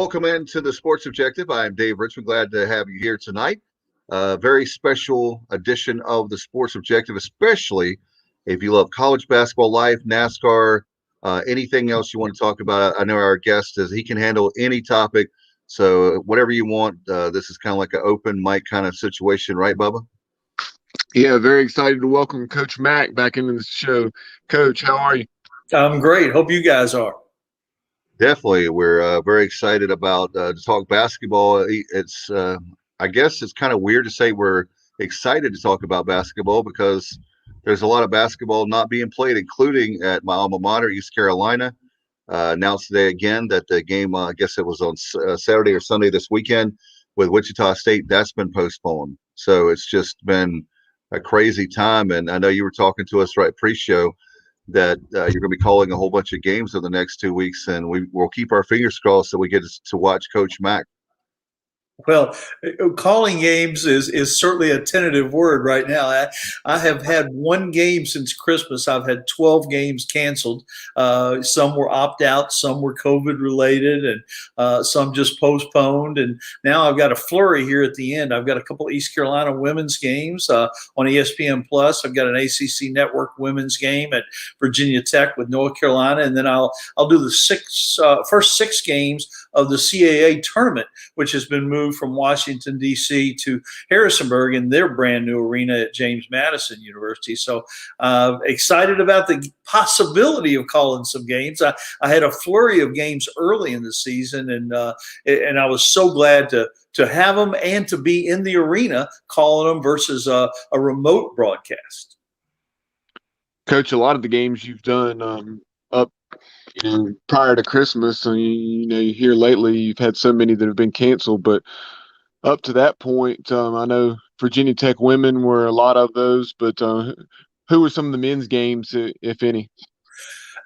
Welcome into the Sports Objective. I'm Dave Richmond. Glad to have you here tonight. Very special edition of the Sports Objective, especially if you love college basketball, life, NASCAR, anything else you want to talk about. I know our guest he can handle any topic. So whatever you want, this is kind of like an open mic kind of situation, right, Bubba? Yeah, very excited to welcome Coach Mack back into the show. Coach, how are you? I'm great. Hope you guys are. Definitely. We're very excited about to talk basketball. It's I guess it's kind of weird to say we're excited to talk about basketball because there's a lot of basketball not being played, including at my alma mater, East Carolina. Announced today again that the game, I guess it was on Saturday or Sunday this weekend with Wichita State, that's been postponed. So it's just been a crazy time. And I know you were talking to us right pre-show that you're going to be calling a whole bunch of games in the next 2 weeks, and we'll keep our fingers crossed that we get to watch Coach Mack. Well, calling games is certainly a tentative word right now. I have had one game since Christmas. I've had 12 games canceled. Some were opt-out, some were COVID related, and some just postponed. And now I've got a flurry here at the end. I've got a couple of East Carolina women's games on ESPN Plus. I've got an ACC Network women's game at Virginia Tech with North Carolina, and then I'll do the first 6 games of the CAA tournament, which has been moved from Washington, D.C. to Harrisonburg in their brand new arena at James Madison University. So excited about the possibility of calling some games. I had a flurry of games early in the season, and I was so glad to have them and to be in the arena calling them versus a remote broadcast. Coach, a lot of the games you've done up prior to Christmas, and you hear lately you've had so many that have been canceled, but up to that point, I know Virginia Tech women were a lot of those, but who were some of the men's games, if any?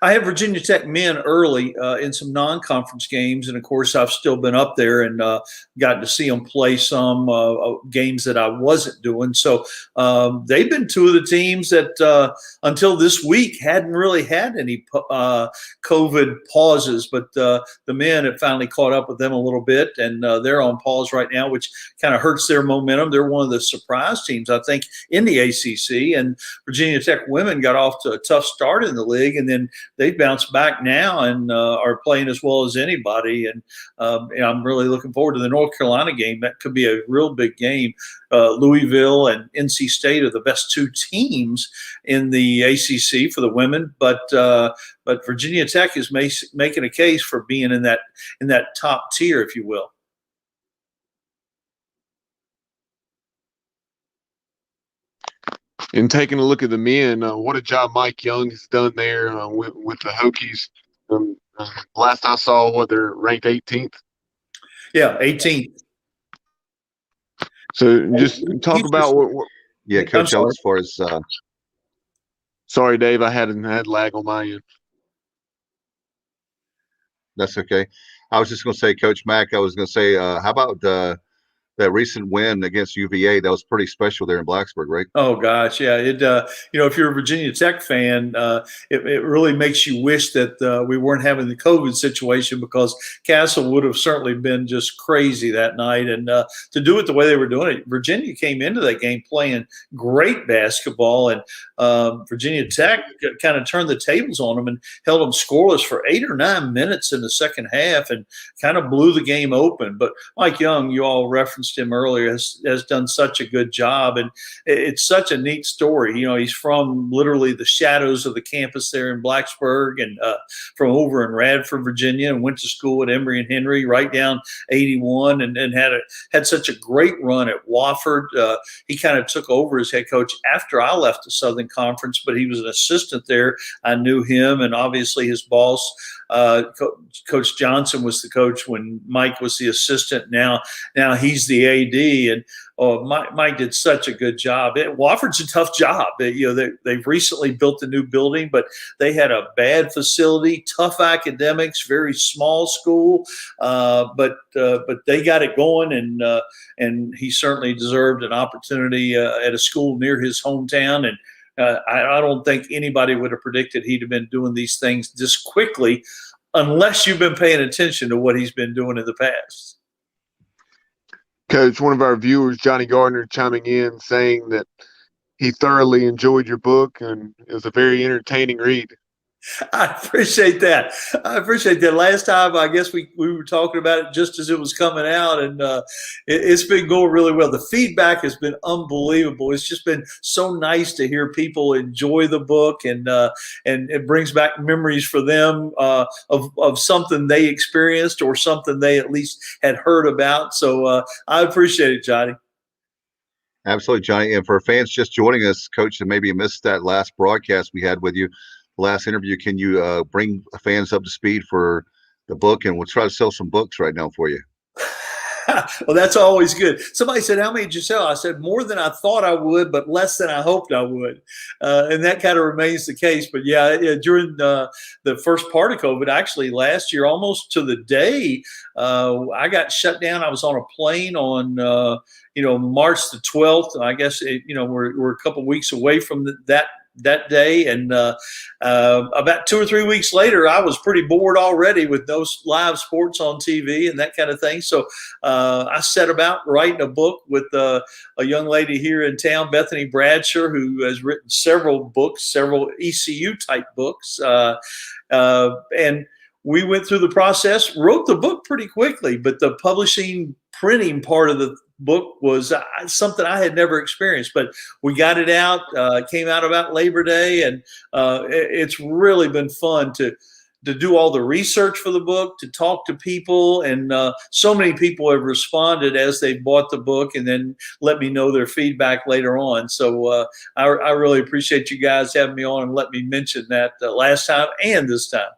I have Virginia Tech men early in some non-conference games, and of course I've still been up there and gotten to see them play some games that I wasn't doing. So they've been 2 of the teams that until this week hadn't really had any COVID pauses, but the men have finally caught up with them a little bit, and they're on pause right now, which kind of hurts their momentum. They're one of the surprise teams, I think, in the ACC, and Virginia Tech women got off to a tough start in the league, and then they bounced back now and are playing as well as anybody. And I'm really looking forward to the North Carolina game. That could be a real big game. Louisville and NC State are the best 2 teams in the ACC for the women, but Virginia Tech is making a case for being in that top tier, if you will. And taking a look at the men, what a job Mike Young has done there with the Hokies. Last I saw, they're ranked 18th? Yeah, 18th. So just talk about what yeah, Coach, as far as sorry, Dave, I had lag on my end. That's okay. I was just going to say, Coach Mack, I was going to say, how about that recent win against UVA? That was pretty special there in Blacksburg, right? Oh gosh, yeah. It if you're a Virginia Tech fan, it really makes you wish that we weren't having the COVID situation, because Castle would have certainly been just crazy that night. And to do it the way they were doing it, Virginia came into that game playing great basketball, and Virginia Tech kind of turned the tables on them and held them scoreless for 8 or 9 minutes in the second half, and kind of blew the game open. But Mike Young, you all referenced him earlier, has done such a good job, and it's such a neat story. He's from literally the shadows of the campus there in Blacksburg, and from over in Radford, Virginia, and went to school at Emory and Henry right down 81, and had such a great run at Wofford. He kind of took over as head coach after I left the Southern Conference, but he was an assistant there. I knew him, and obviously his boss, Coach Johnson, was the coach when Mike was the assistant. Now he's the AD, and Mike did such a good job. Wofford's a tough job. They've recently built a new building, but they had a bad facility, tough academics, very small school, but they got it going, and he certainly deserved an opportunity at a school near his hometown. And I don't think anybody would have predicted he'd have been doing these things this quickly unless you've been paying attention to what he's been doing in the past. Coach, one of our viewers, Johnny Gardner, chiming in saying that he thoroughly enjoyed your book and it was a very entertaining read. I appreciate that. I appreciate that. Last time, I guess we were talking about it just as it was coming out, and it's been going really well. The feedback has been unbelievable. It's just been so nice to hear people enjoy the book, and it brings back memories for them of something they experienced or something they at least had heard about. So I appreciate it, Johnny. Absolutely, Johnny. And for fans just joining us, Coach, and maybe you missed that last broadcast we had with you, last interview, can you bring fans up to speed for the book? And we'll try to sell some books right now for you. Well, that's always good. Somebody said, how many did you sell? I said, more than I thought I would, but less than I hoped I would. And that kind of remains the case. But yeah, during the first part of COVID, actually last year, almost to the day, I got shut down. I was on a plane on, March the 12th. I guess, we're a couple of weeks away from that day, and about 2 or 3 weeks later, I was pretty bored already with no live sports on TV and that kind of thing. So I set about writing a book with a young lady here in town, Bethany Bradshaw, who has written several books, several ECU type books, and we went through the process, wrote the book pretty quickly, but the printing part of the book was something I had never experienced, but we got it out. It came out about Labor Day, and it's really been fun to do all the research for the book, to talk to people, and so many people have responded as they bought the book and then let me know their feedback later on. So I really appreciate you guys having me on and let me mention that last time and this time.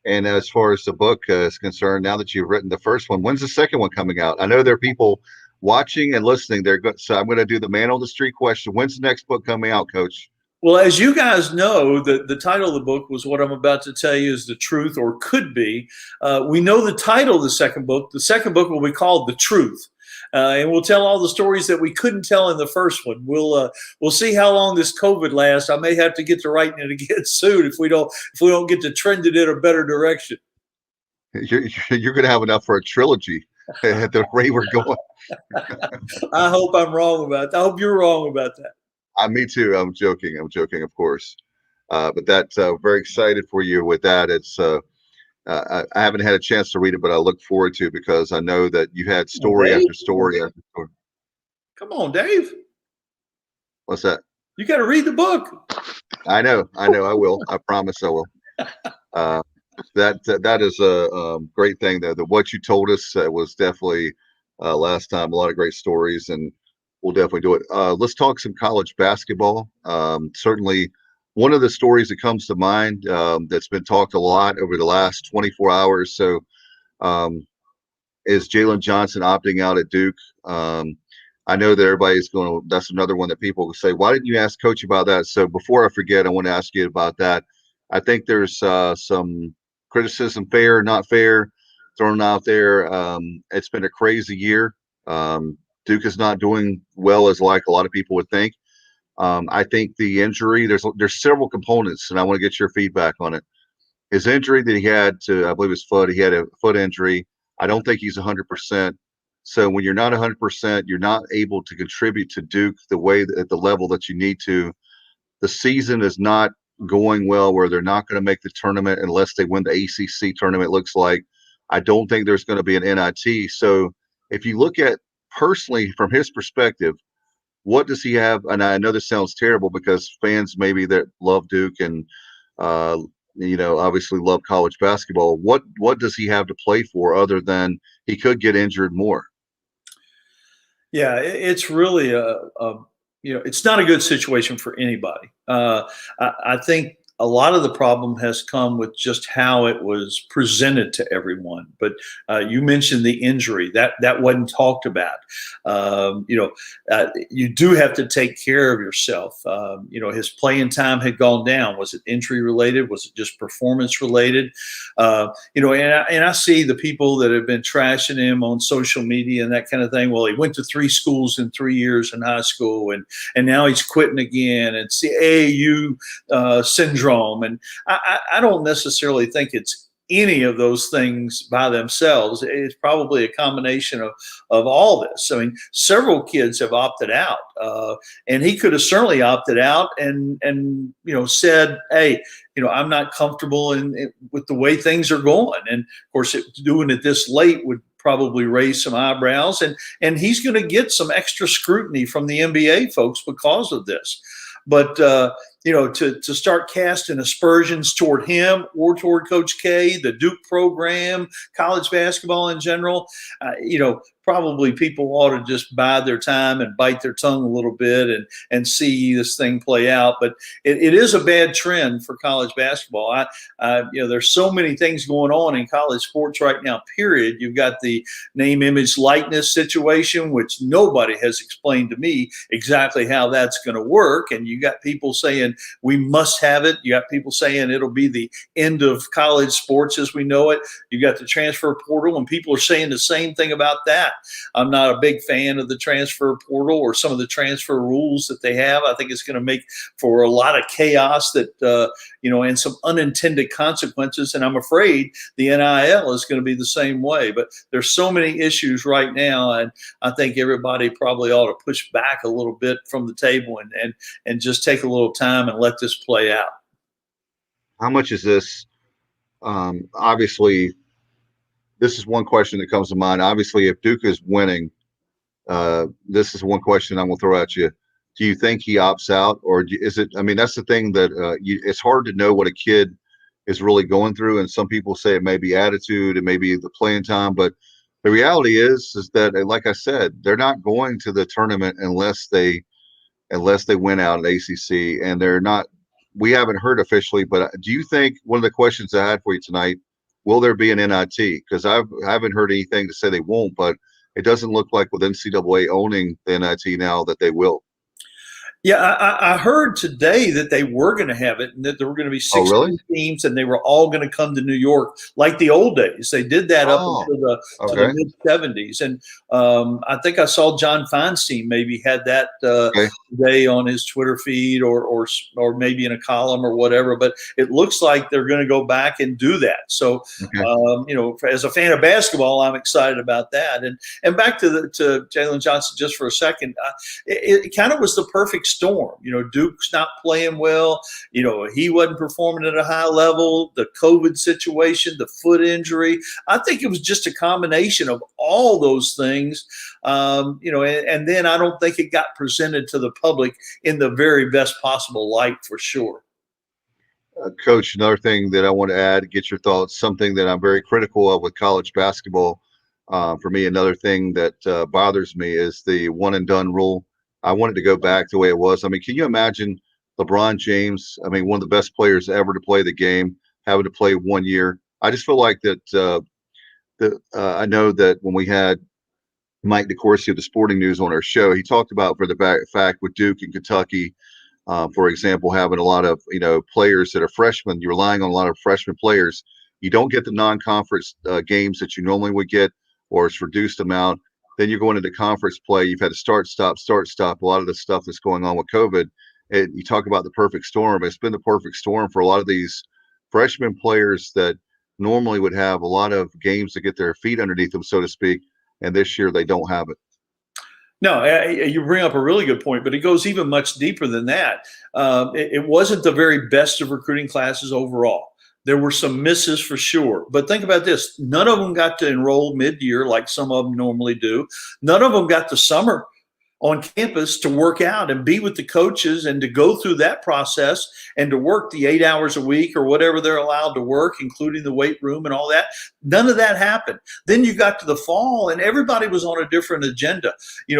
And as far as the book is concerned, now that you've written the first one, when's the second one coming out? I know there are people watching and listening. So I'm going to do the man on the street question. When's the next book coming out, Coach? Well, as you guys know, the title of the book was what I'm about to tell you is The Truth, or could be. We know the title of the second book. The second book will be called The Truth. And we'll tell all the stories that we couldn't tell in the first one. We'll see how long this COVID lasts. I may have to get to writing it again soon if we don't get to trend it in a better direction. You're going to have enough for a trilogy at the rate we're going. I hope I'm wrong about that. I hope you're wrong about that. Me too. I'm joking, of course. But that's very excited for you with that. It's I haven't had a chance to read it, but I look forward to it because I know that you had story after story after story. Come on, Dave. What's that? You got to read the book. I know. I will. I promise I will. That is a great thing. The what you told us was definitely last time a lot of great stories, and we'll definitely do it. Let's talk some college basketball. Certainly, one of the stories that comes to mind that's been talked a lot over the last 24 hours so is Jalen Johnson opting out at Duke. I know that everybody's going to – that's another one that people will say, why didn't you ask Coach about that? So before I forget, I want to ask you about that. I think there's some criticism, fair, not fair, thrown out there. It's been a crazy year. Duke is not doing well as like a lot of people would think. I think the injury, there's several components, and I want to get your feedback on it. His injury that he had to, I believe his foot, he had a foot injury. I don't think he's 100%. So when you're not 100%, you're not able to contribute to Duke at the level that you need to. The season is not going well where they're not going to make the tournament unless they win the ACC tournament, looks like. I don't think there's going to be an NIT. So if you look at personally from his perspective, what does he have? And I know this sounds terrible because fans maybe that love Duke and obviously love college basketball. What does he have to play for other than he could get injured more? Yeah, it's really it's not a good situation for anybody. I think a lot of the problem has come with just how it was presented to everyone. But you mentioned the injury that wasn't talked about. You do have to take care of yourself. His playing time had gone down. Was it injury related? Was it just performance related? And I see the people that have been trashing him on social media and that kind of thing. Well, he went to 3 schools in 3 years in high school, and now he's quitting again. And AAU syndrome. And I don't necessarily think it's any of those things by themselves. It's probably a combination of all this. I mean, several kids have opted out, and he could have certainly opted out and said, "Hey, I'm not comfortable with the way things are going." And of course, doing it this late would probably raise some eyebrows, and he's going to get some extra scrutiny from the NBA folks because of this. But to start casting aspersions toward him or toward Coach K, the Duke program, college basketball in general, probably people ought to just bide their time and bite their tongue a little bit and see this thing play out. But it is a bad trend for college basketball. There's so many things going on in college sports right now, period. You've got the name, image, likeness situation, which nobody has explained to me exactly how that's going to work. And you got people saying we must have it. You got people saying it'll be the end of college sports as we know it. You got the transfer portal, and people are saying the same thing about that. I'm not a big fan of the transfer portal or some of the transfer rules that they have. I think it's going to make for a lot of chaos and some unintended consequences. And I'm afraid the NIL is going to be the same way. But there's so many issues right now, and I think everybody probably ought to push back a little bit from the table and just take a little time and let this play out. How much is this? Obviously, this is one question that comes to mind. Obviously, if Duke is winning, this is one question I'm going to throw at you. Do you think he opts out, or is it? I mean, that's the thing that it's hard to know what a kid is really going through. And some people say it may be attitude, it may be the playing time, but the reality is that, like I said, they're not going to the tournament unless they win out at ACC, and they're not. We haven't heard officially, but do you think one of the questions I had for you tonight? Will there be an NIT? Because I haven't heard anything to say they won't, but it doesn't look like with NCAA owning the NIT now that they will. Yeah, I heard today that they were going to have it and that there were going to be 16 teams and they were all going to come to New York like the old days. They did that up until the mid-'70s. And I think I saw John Feinstein maybe had that today on his Twitter feed or maybe in a column or whatever. But it looks like they're going to go back and do that. So, as a fan of basketball, I'm excited about that. And back to Jalen Johnson just for a second, it kind of was the perfect storm. Duke's not playing well. He wasn't performing at a high level. The COVID situation, the foot injury. I think it was just a combination of all those things. And then I don't think it got presented to the public in the very best possible light for sure. Coach, another thing that I want to add, get your thoughts, something that I'm very critical of with college basketball. For me, another thing that bothers me is the one and done rule. I want it to go back the way it was. I mean, can you imagine LeBron James, one of the best players ever to play the game, having to play 1 year? I just feel like that I know that when we had Mike DeCourcy of the Sporting News on our show, he talked about for the fact with Duke and Kentucky, for example, having a lot of players that are freshmen. You're relying on a lot of freshman players. You don't get the non-conference games that you normally would get, or it's reduced amount. Then you're going into conference play. You've had to start, stop. A lot of the stuff that's going on with COVID. And you talk about the perfect storm. It's been the perfect storm for a lot of these freshman players that normally would have a lot of games to get their feet underneath them, so to speak. And this year they don't have it. No, you bring up a really good point, but it goes even much deeper than that. It wasn't the very best of recruiting classes overall. There were some misses for sure. But think about this. None of them got to enroll mid-year like some of them normally do. None of them got the summer on campus to work out and be with the coaches and to go through that process and to work the 8 hours a week or whatever they're allowed to work, including the weight room and all that. None of that happened. Then you got to the fall and everybody was on a different agenda.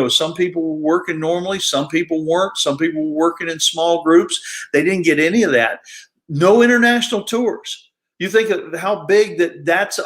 Some people were working normally. Some people weren't. Some people were working in small groups. They didn't get any of that. No international tours. You think of how big that's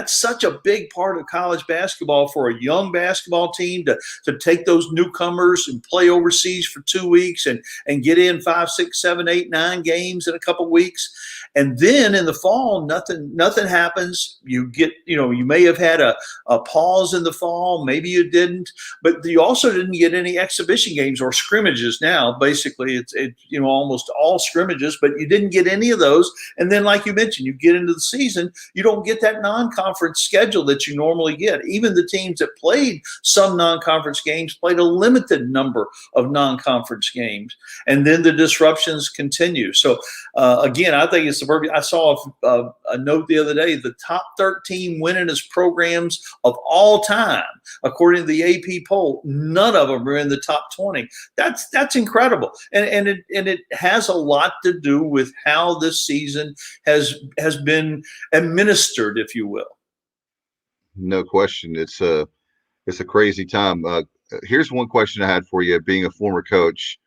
such a big part of college basketball for a young basketball team to take those newcomers and play overseas for 2 weeks and get in 5, 6, 7, 8, 9 games in a couple of weeks. And then in the fall, nothing happens. You get, you may have had a pause in the fall. Maybe you didn't, but you also didn't get any exhibition games or scrimmages. Now, basically, it's almost all scrimmages, but you didn't get any of those. And then, like you mentioned, you get into the season, you don't get that non-conference schedule that you normally get. Even the teams that played some non-conference games played a limited number of non-conference games, and then the disruptions continue. So again, I think it's the perfect. I saw a note the other day: the top 13 winningest programs of all time, according to the AP poll, none of them are in the top 20. That's incredible, and it has a lot to do with how this season has been administered, if you will. No question. It's a crazy time. Here's one question I had for you, being a former coach.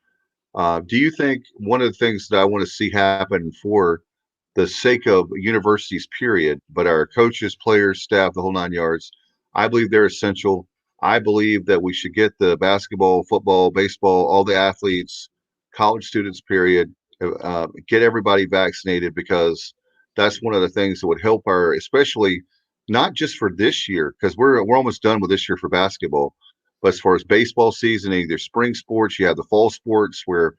Do you think one of the things that I want to see happen for the sake of universities, period, but our coaches, players, staff, the whole 9 yards, I believe they're essential. I believe that we should get the basketball, football, baseball, all the athletes, college students, period, get everybody vaccinated, because that's one of the things that would help our, especially not just for this year, because we're almost done with this year for basketball, but as far as baseball season, either spring sports, you have the fall sports where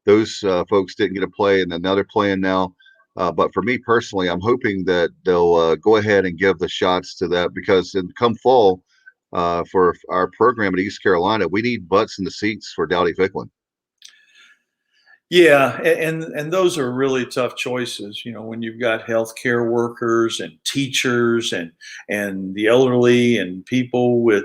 those folks didn't get to play, and then now they're playing now. But for me personally, I'm hoping that they'll go ahead and give the shots to that, because come fall, for our program at East Carolina, we need butts in the seats for Dowdy Ficklen. Yeah, and those are really tough choices. You know, when you've got healthcare workers and teachers and the elderly and people with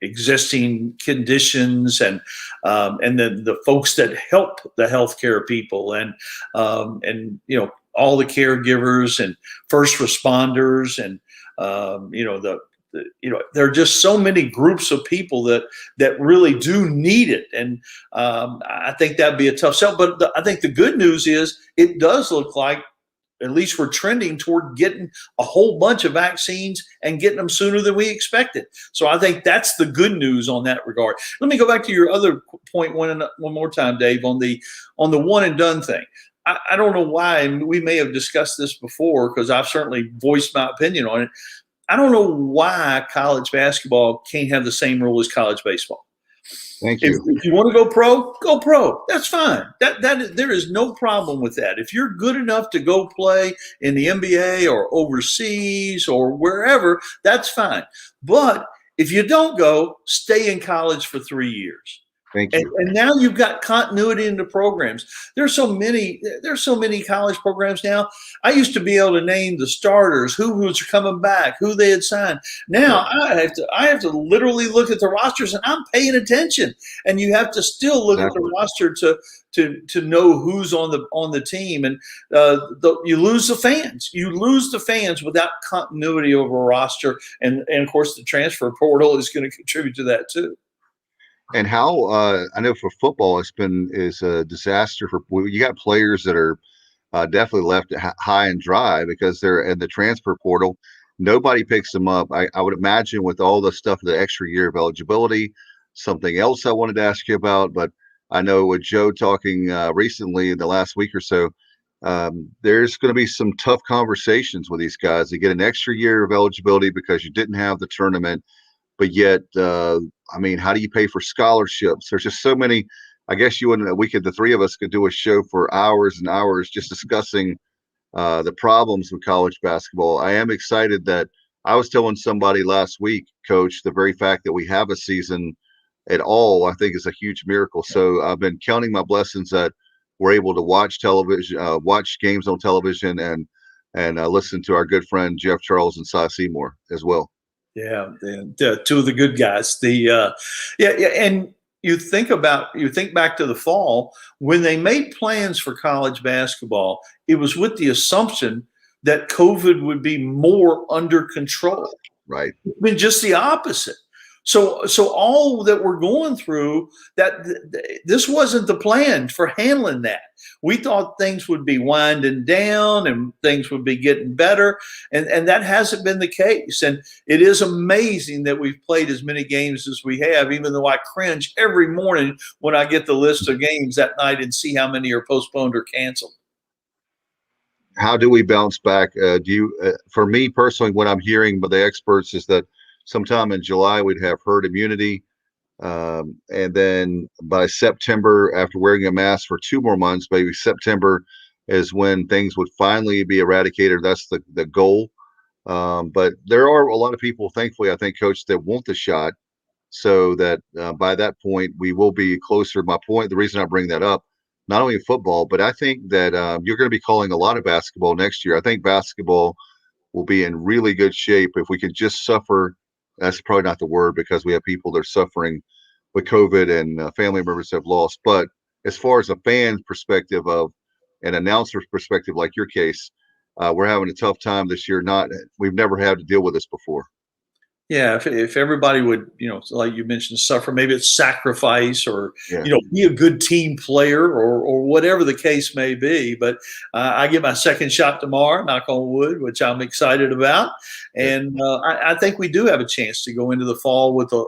existing conditions, and then the folks that help the healthcare people, and all the caregivers and first responders, and there are just so many groups of people that really do need it, and I think that'd be a tough sell. But I think the good news is it does look like at least we're trending toward getting a whole bunch of vaccines and getting them sooner than we expected. So I think that's the good news on that regard. Let me go back to your other point one more time, Dave, on the one and done thing. I don't know why, and we may have discussed this before because I've certainly voiced my opinion on it. I don't know why college basketball can't have the same rule as college baseball. Thank you. If you want to go pro, go pro. That's fine. There is no problem with that. If you're good enough to go play in the NBA or overseas or wherever, that's fine. But if you don't go, stay in college for 3 years. Thank you. And now you've got continuity in the programs. There's so many college programs now. I used to be able to name the starters, who was coming back, who they had signed. Now I have to literally look at the rosters, and I'm paying attention. And you have to still look at the roster to know who's on the team. And you lose the fans. You lose the fans without continuity over a roster. And of course, the transfer portal is going to contribute to that too. And how I know for football, is a disaster. You got players that are definitely left high and dry because they're in the transfer portal. Nobody picks them up. I would imagine with all the stuff, the extra year of eligibility. Something else I wanted to ask you about, but I know with Joe talking recently in the last week or so, there's going to be some tough conversations with these guys. They get an extra year of eligibility because you didn't have the tournament. But yet, how do you pay for scholarships? There's just so many. I guess the three of us could do a show for hours and hours just discussing the problems with college basketball. I am excited that I was telling somebody last week, Coach, the very fact that we have a season at all, I think is a huge miracle. So I've been counting my blessings that we're able to watch television, watch games on television, and listen to our good friend Jeff Charles and Cy Seymour as well. Yeah, two of the good guys. And you think back to the fall when they made plans for college basketball. It was with the assumption that COVID would be more under control. Right. It's been just the opposite. So all that we're going through, this wasn't the plan for handling that. We thought things would be winding down and things would be getting better, and that hasn't been the case. And it is amazing that we've played as many games as we have, even though I cringe every morning when I get the list of games that night and see how many are postponed or canceled. How do we bounce back? For me personally, what I'm hearing by the experts is that sometime in July, we'd have herd immunity. And then by September, after wearing a mask for 2 more months, maybe September, is when things would finally be eradicated. That's the goal. But there are a lot of people, thankfully, I think, Coach, that want the shot, so that by that point we will be closer. My point, the reason I bring that up, not only in football, but I think that you're going to be calling a lot of basketball next year. I think basketball will be in really good shape if we could just suffer. That's probably not the word, because we have people that are suffering with COVID and family members have lost. But as far as a fan perspective of an announcer's perspective, like your case, we're having a tough time this year. We've never had to deal with this before. Yeah, if everybody would, like you mentioned, suffer, maybe it's sacrifice, or Yeah. be a good team player, or whatever the case may be. But I get my second shot tomorrow, knock on wood, which I'm excited about, and I think we do have a chance to go into the fall with a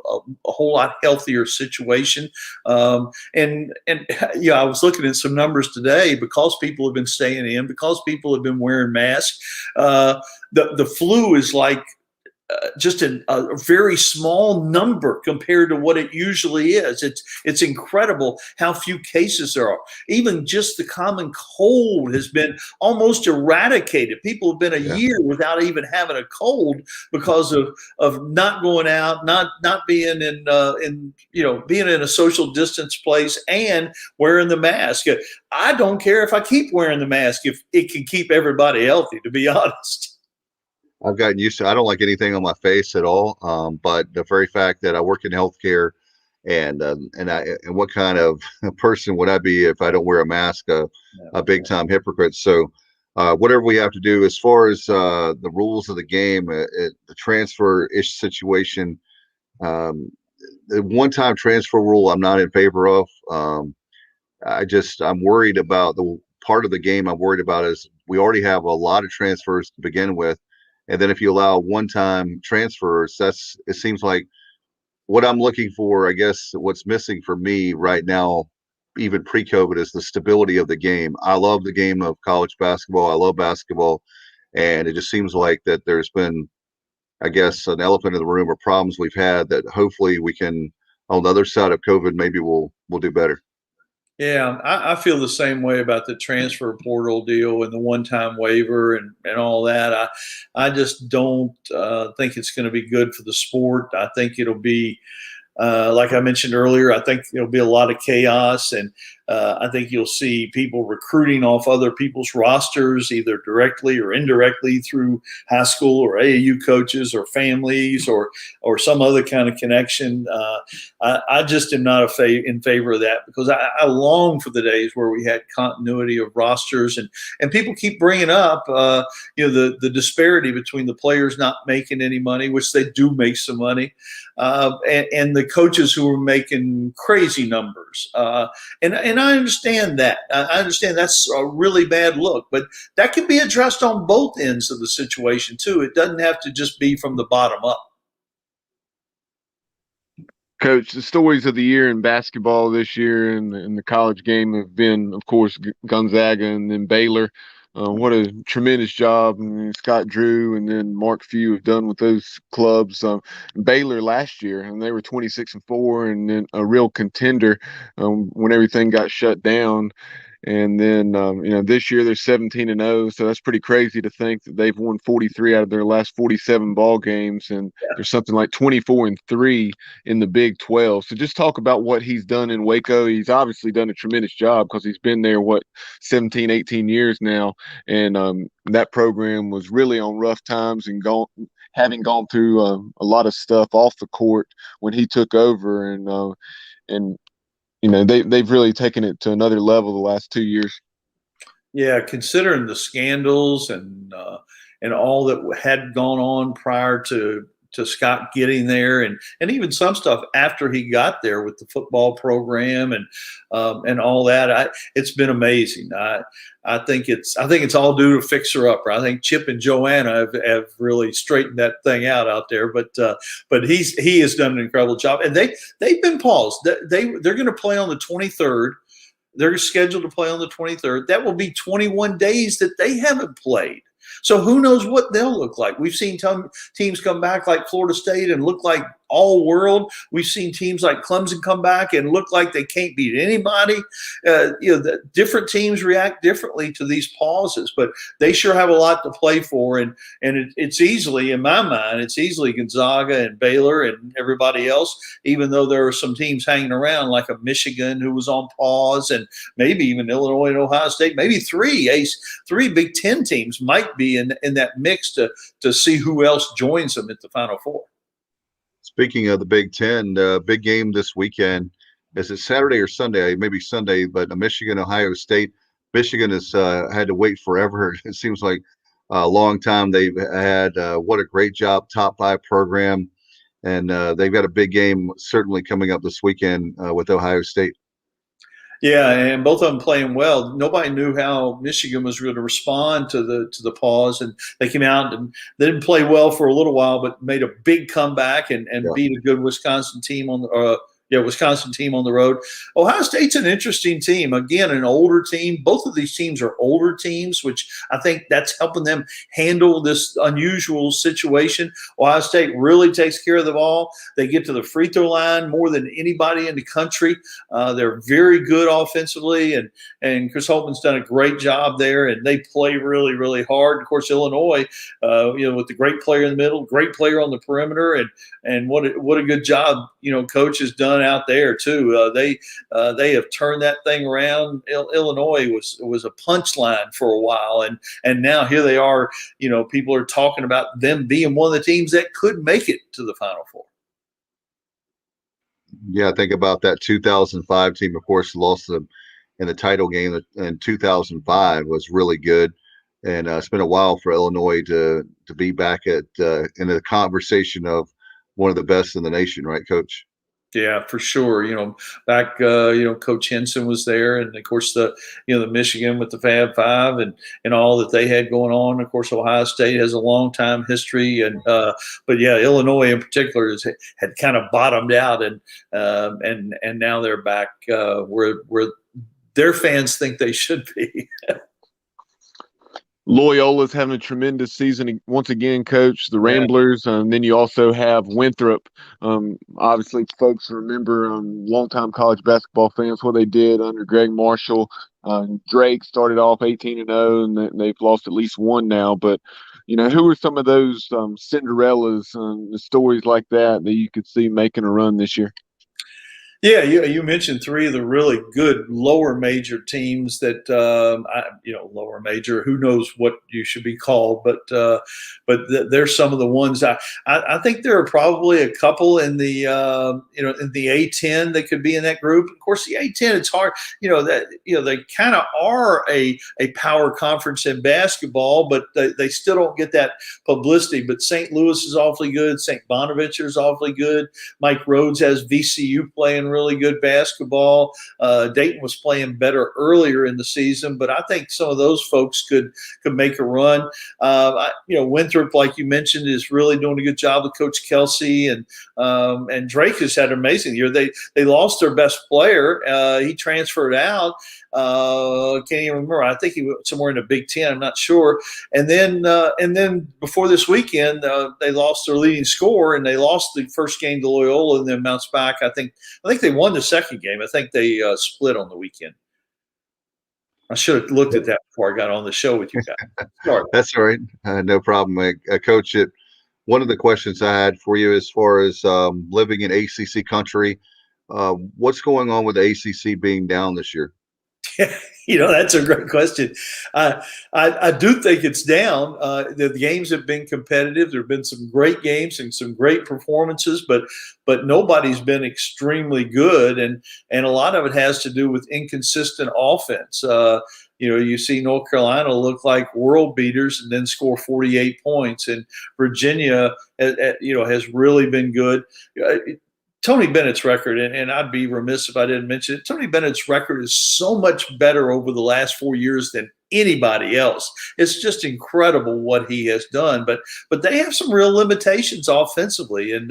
whole lot healthier situation. And I was looking at some numbers today, because people have been staying in, because people have been wearing masks. The flu is like just a very small number compared to what it usually is. It's incredible how few cases there are. Even just the common cold has been almost eradicated. People have been a year without even having a cold, because of not going out, not being being in a social distance place, and wearing the mask. I don't care if I keep wearing the mask if it can keep everybody healthy, to be honest. I've gotten used to. I don't like anything on my face at all. But the very fact that I work in healthcare, and what kind of person would I be if I don't wear a mask? A big time hypocrite. So whatever we have to do as far as the rules of the game, the transfer ish situation, the one time transfer rule, I'm not in favor of. I'm worried about the part of the game. I'm worried about is we already have a lot of transfers to begin with. And then if you allow one-time transfers, it seems like what I'm looking for. I guess what's missing for me right now, even pre-COVID, is the stability of the game. I love the game of college basketball. I love basketball. And it just seems like that there's been, I guess, an elephant in the room, or problems we've had that hopefully we can, on the other side of COVID, maybe we'll do better. Yeah, I feel the same way about the transfer portal deal and the one-time waiver and all that. I just don't think it's going to be good for the sport. I think it'll be, like I mentioned earlier, I think there'll be a lot of chaos, and I think you'll see people recruiting off other people's rosters, either directly or indirectly through high school or AAU coaches or families or some other kind of connection. I just am not in favor of that, because I long for the days where we had continuity of rosters, and people keep bringing up the disparity between the players not making any money, which they do make some money, and the coaches who are making crazy numbers. And I understand that. I understand that's a really bad look, but that can be addressed on both ends of the situation too. It doesn't have to just be from the bottom up. Coach, the stories of the year in basketball this year in the college game have been, of course, Gonzaga and then Baylor. What a tremendous job Scott Drew and then Mark Few have done with those clubs. Baylor last year, and they were 26-4, and then a real contender when everything got shut down. And then, this year they're 17-0, so that's pretty crazy to think that they've won 43 out of their last 47 ball games, and there's something like 24-3 in the Big 12. So just talk about what he's done in Waco. He's obviously done a tremendous job, because he's been there 17, 18 years now, and that program was really on rough times and having gone through a lot of stuff off the court when he took over, and they've really taken it to another level the last 2 years. Yeah, considering the scandals and all that had gone on prior to Scott getting there, and even some stuff after he got there with the football program and all that, it's been amazing. I think it's all due to Fixer Upper. I think Chip and Joanna have really straightened that thing out there. But he has done an incredible job, and they've been paused. They're going to play on the 23rd. They're scheduled to play on the 23rd. That will be 21 days that they haven't played. So who knows what they'll look like. We've seen teams come back like Florida State and look like all world. We've seen teams like Clemson come back and look like they can't beat anybody. The different teams react differently to these pauses, but they sure have a lot to play for. And it's easily, in my mind, it's easily Gonzaga and Baylor and everybody else, even though there are some teams hanging around like a Michigan who was on pause, and maybe even Illinois and Ohio State. Maybe three Big Ten teams might be in that mix to see who else joins them at the Final Four. Speaking of the Big Ten, big game this weekend. Is it Saturday or Sunday? Maybe Sunday, but Michigan, Ohio State. Michigan has had to wait forever. It seems like a long time they've had. What a great job, top 5 program. And they've got a big game certainly coming up this weekend with Ohio State. Yeah, and both of them playing well. Nobody knew how Michigan was going to respond to the pause, and they came out and they didn't play well for a little while, but made a big comeback and beat a good Wisconsin team on the Wisconsin team on the road. Ohio State's an interesting team. Again, an older team. Both of these teams are older teams, which I think that's helping them handle this unusual situation. Ohio State really takes care of the ball. They get to the free throw line more than anybody in the country. They're very good offensively, and Chris Holtman's done a great job there, and they play really, really hard. Of course, Illinois, with the great player in the middle, great player on the perimeter, and what a good job, Coach has done out there too. They have turned that thing around. Illinois was a punchline for a while, and now here they are. People are talking about them being one of the teams that could make it to the Final Four. Yeah, think about that 2005 team. Of course, lost them in the title game in 2005. Was really good, and it's been a while for Illinois to be back in the conversation of one of the best in the nation, right, Coach? Yeah, for sure. Back, Coach Henson was there, and of course the Michigan with the Fab Five and all that they had going on. Of course, Ohio State has a long time history, but yeah, Illinois in particular had kind of bottomed out, and now they're back where their fans think they should be. Loyola's having a tremendous season once again, Coach. The Ramblers, and then you also have Winthrop. Obviously, folks remember longtime college basketball fans what they did under Greg Marshall. Drake started off 18-0, and they've lost at least one now. But who are some of those Cinderellas, the stories like that you could see making a run this year? Yeah, you mentioned 3 of the really good lower major teams that lower major. Who knows what you should be called, but they're some of the ones. I think there are probably a couple in the in the A10 that could be in that group. Of course, the A10, it's hard. They kind of are a power conference in basketball, but they still don't get that publicity. But St. Louis is awfully good. St. Bonaventure is awfully good. Mike Rhodes has VCU playing really good basketball. Dayton was playing better earlier in the season, but I think some of those folks could make a run. Winthrop, like you mentioned, is really doing a good job with Coach Kelsey, and Drake has had an amazing year. They lost their best player. He transferred out. Can't even remember. I think he went somewhere in the Big Ten. I'm not sure. And then before this weekend, they lost their leading scorer, and they lost the first game to Loyola, and then bounced back. I think they won the second game. I think they split on the weekend. I should have looked at that before I got on the show with you guys. Sorry. That's all right. No problem, Coach. One of the questions I had for you, as far as living in ACC country, what's going on with the ACC being down this year? That's a great question. I do think it's down. The games have been competitive. There have been some great games and some great performances, but nobody's been extremely good, and a lot of it has to do with inconsistent offense. You see North Carolina look like world beaters and then score 48 points, and Virginia, has really been good. Tony Bennett's record, and I'd be remiss if I didn't mention it, Tony Bennett's record is so much better over the last 4 years than anybody else. It's just incredible what he has done. But they have some real limitations offensively, and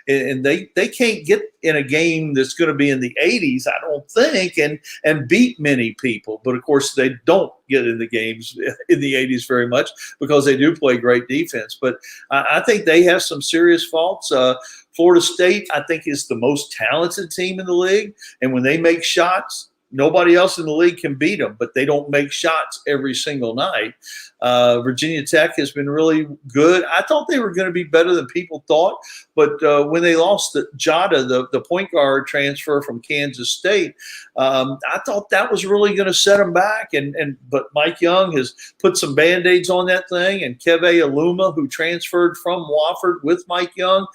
they can't get in a game that's going to be in the 80s, I don't think, and beat many people. But of course, they don't get in the games in the 80s very much because they do play great defense. But I think they have some serious faults. Florida State, I think, is the most talented team in the league, and when they make shots, nobody else in the league can beat them, but they don't make shots every single night. Virginia Tech has been really good. I thought they were going to be better than people thought, but when they lost Jada, the point guard transfer from Kansas State, I thought that was really going to set them back. But Mike Young has put some Band-Aids on that thing, and Keve Aluma, who transferred from Wofford with Mike Young,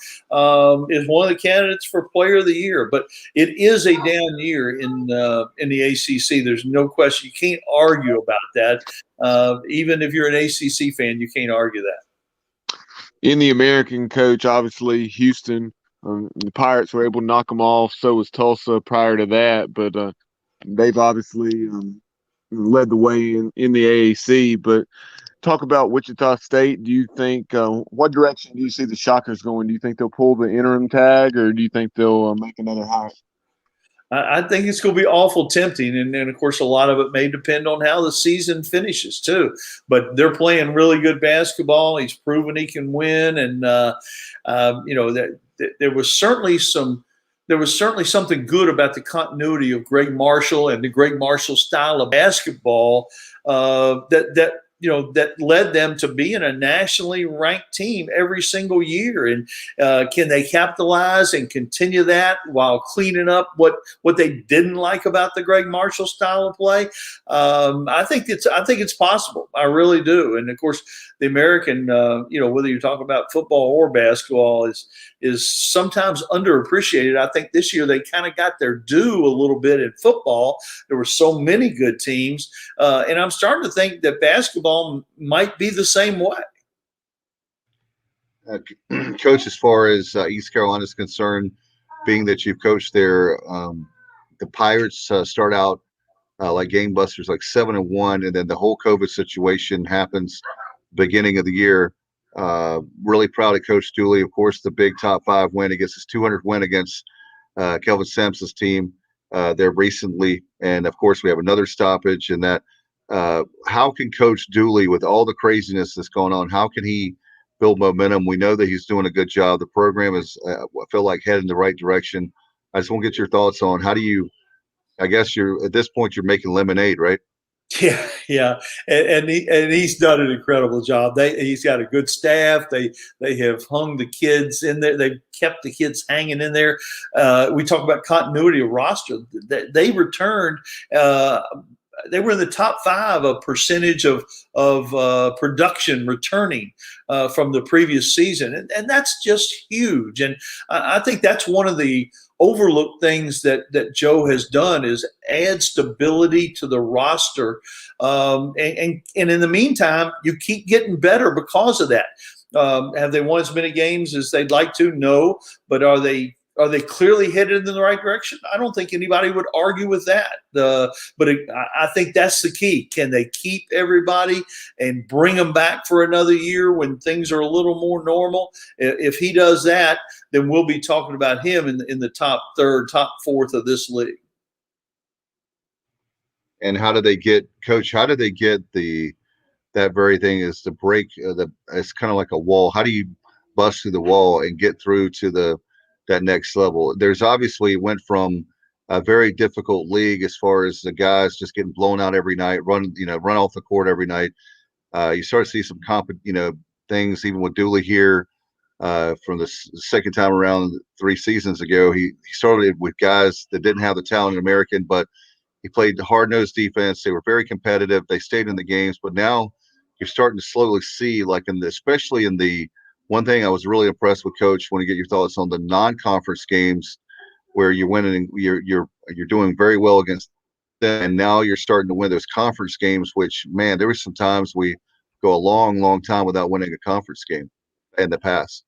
is one of the candidates for Player of the Year. But it is a down year in the ACC. There's no question. You can't argue about that. Even if you're an ACC fan, you can't argue that. In the American, coach, obviously Houston, the Pirates were able to knock them off. So was Tulsa prior to that, but they've obviously led the way in the AAC. But talk about Wichita State. Do you think what direction do you see the Shockers going? Do you think they'll pull the interim tag, or do you think they'll make another hire? I think it's going to be awful tempting, and of course, a lot of it may depend on how the season finishes too. But they're playing really good basketball. He's proven he can win, and there was certainly something good about the continuity of Greg Marshall and the Greg Marshall style of basketball that led them to being a nationally ranked team every single year. And can they capitalize and continue that while cleaning up what they didn't like about the Greg Marshall style of play? I think it's possible. I really do. And of course, the American, whether you talk about football or basketball, is sometimes underappreciated. I think this year they kind of got their due a little bit in football. There were so many good teams, and I'm starting to think that basketball might be the same way. Coach, as far as East Carolina is concerned, being that you've coached there, the Pirates start out like gangbusters, like 7-1, and then the whole COVID situation happens beginning of the year. Really proud of Coach Dooley. Of course, the big top 5 win against his 200th win against Kelvin Sampson's team there recently, and of course we have another stoppage. And that how can Coach Dooley, with all the craziness that's going on, how can he build momentum? We know that he's doing a good job. The program is, I feel like, heading in the right direction. I just want to get your thoughts on how do you, I guess you're at this point, you're making lemonade, right? Yeah, and he's done an incredible job. He's got a good staff. They have hung the kids in there. They've kept the kids hanging in there. We talk about continuity of roster. They returned. They were in the top 5 of percentage of production returning from the previous season, and that's just huge. And I think that's one of the overlooked things that Joe has done is add stability to the roster. And in the meantime, you keep getting better because of that. Have they won as many games as they'd like to? No, but are they clearly headed in the right direction? I don't think anybody would argue with that. I think that's the key. Can they keep everybody and bring them back for another year when things are a little more normal? If he does that, then we'll be talking about him in the top 3rd, top 4th of this league. And how do they get, Coach, how do they get that very thing is to break it's kind of like a wall. How do you bust through the wall and get through to that next level? There's obviously went from a very difficult league as far as the guys just getting blown out every night, run off the court every night. You start to see some things even with Dooley here from the second time around 3 seasons ago. He started with guys that didn't have the talent in American, but he played hard-nosed defense. They were very competitive. They stayed in the games, but now you're starting to slowly see, like especially in the one thing I was really impressed with, Coach, want to get your thoughts on the non-conference games where you're winning, you're doing very well against them, and now you're starting to win those conference games, which, man, there were some times we go a long, long time without winning a conference game in the past.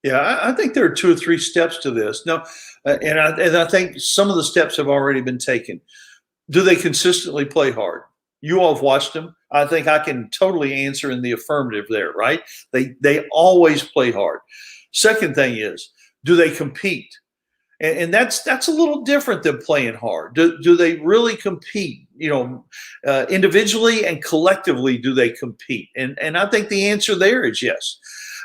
Yeah, I think there are 2 or 3 steps to this. No, and I think some of the steps have already been taken. Do they consistently play hard? You all have watched them. I think I can totally answer in the affirmative there, right? They always play hard. Second thing is, do they compete? And that's a little different than playing hard. Do they really compete? Individually and collectively, do they compete? And I think the answer there is yes.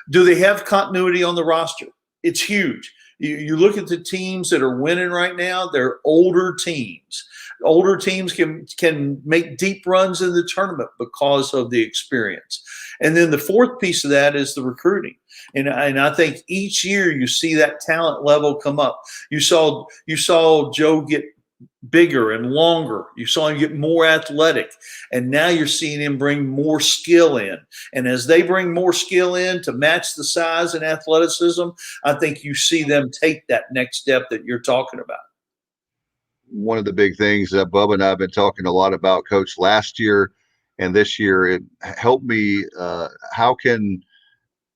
Do they have continuity on the roster? It's huge. You look at the teams that are winning right now, they're older teams. Older teams can make deep runs in the tournament because of the experience. And then the fourth piece of that is the recruiting. And I think each year you see that talent level come up. You saw Joe get bigger and longer. You saw him get more athletic. And now you're seeing him bring more skill in. And as they bring more skill in to match the size and athleticism, I think you see them take that next step that you're talking about. One of the big things that Bubba and I have been talking a lot about, Coach, last year and this year, it helped me. How can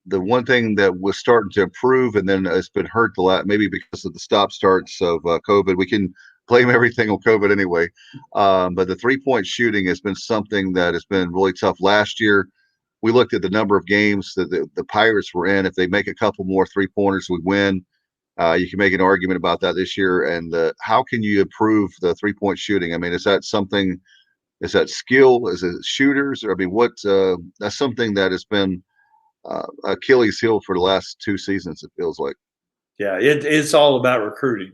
the one thing that was starting to improve and then it's been hurt a lot, maybe because of the stop starts of COVID. We can blame everything on COVID anyway. But the 3-point shooting has been something that has been really tough. Last year, we looked at the number of games that the Pirates were in. If they make a couple more 3-pointers, we win. You can make an argument about that this year. And how can you improve the 3-point shooting? I mean, is that something? Is that skill? Is it shooters? Or I mean, what? That's something that has been Achilles heel for the last 2 seasons. It feels like. Yeah, it's all about recruiting.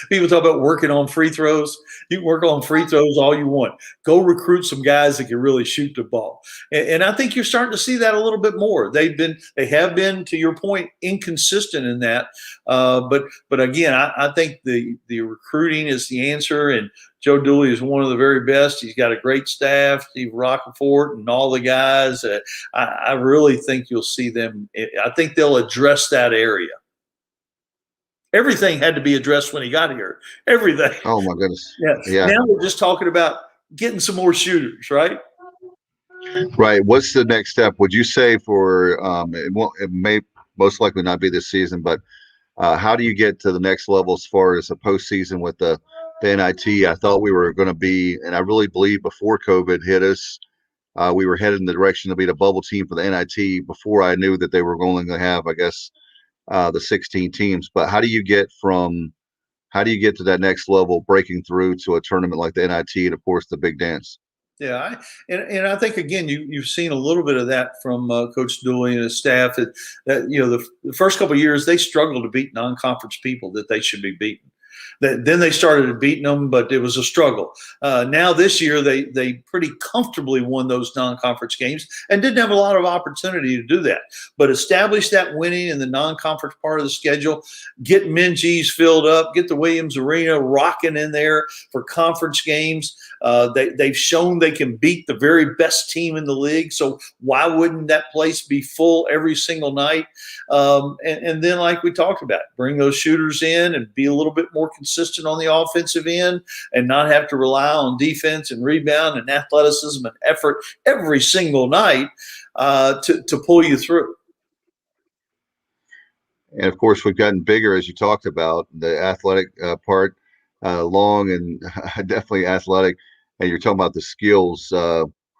People talk about working on free throws. You can work on free throws all you want. Go recruit some guys that can really shoot the ball. And I think you're starting to see that a little bit more. They have been, to your point, inconsistent in that. But again, I think the recruiting is the answer. And Joe Dooley is one of the very best. He's got a great staff, Steve Rockefeller and all the guys. I really think you'll see them. I think they'll address that area. Everything had to be addressed when he got here. Everything. Oh my goodness. Yeah. Yeah. Now we're just talking about getting some more shooters, right? Right. What's the next step? Would you say for it may most likely not be this season, but how do you get to the next level as far as a postseason with the NIT? I thought we were going to be, and I really believe before COVID hit us, we were headed in the direction to be the bubble team for the NIT before I knew that they were going to have, I guess, the 16 teams. But how do you get to that next level, breaking through to a tournament like the NIT and of course the big dance? Yeah, and I think again you've seen a little bit of that from Coach Dooley and his staff. That the first couple of years they struggled to beat non-conference people that they should be beating. Then they started beating them, but it was a struggle. Now this year they pretty comfortably won those non-conference games and didn't have a lot of opportunity to do that. But establish that winning in the non-conference part of the schedule, get Minji's filled up, get the Williams Arena rocking in there for conference games. They've shown they can beat the very best team in the league. So why wouldn't that place be full every single night? And then, like we talked about, bring those shooters in and be a little bit more consistent on the offensive end and not have to rely on defense and rebound and athleticism and effort every single night to pull you through. And of course, we've gotten bigger, as you talked about, the athletic part, long and definitely athletic. And you're talking about the skills.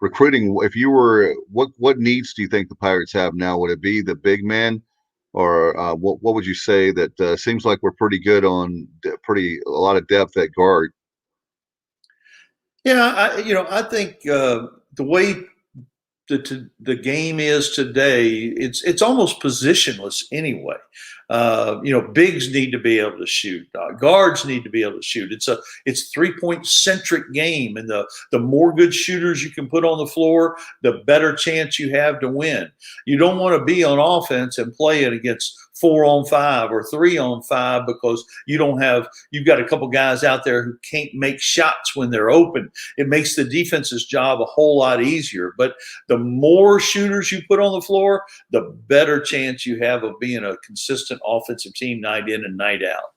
Recruiting, if you were, what needs do you think the Pirates have now? Would it be the big man? Or what would you say that seems like we're pretty good on a lot of depth at guard? Yeah, I think the way the game is today, it's almost positionless anyway. Bigs need to be able to shoot. Guards need to be able to shoot. It's 3-point centric game, and the more good shooters you can put on the floor, the better chance you have to win. You don't want to be on offense and play it against 4-on-5 or 3-on-5 because you've got a couple guys out there who can't make shots when they're open. It makes the defense's job a whole lot easier. But the more shooters you put on the floor, the better chance you have of being a consistent offensive team night in and night out.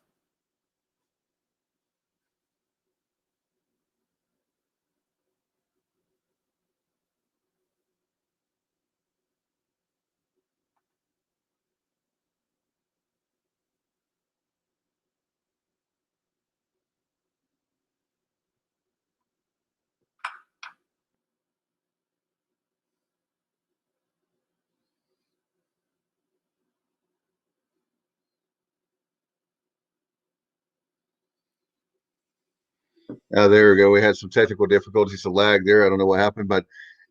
There we go. We had some technical difficulties, a lag there. I don't know what happened, but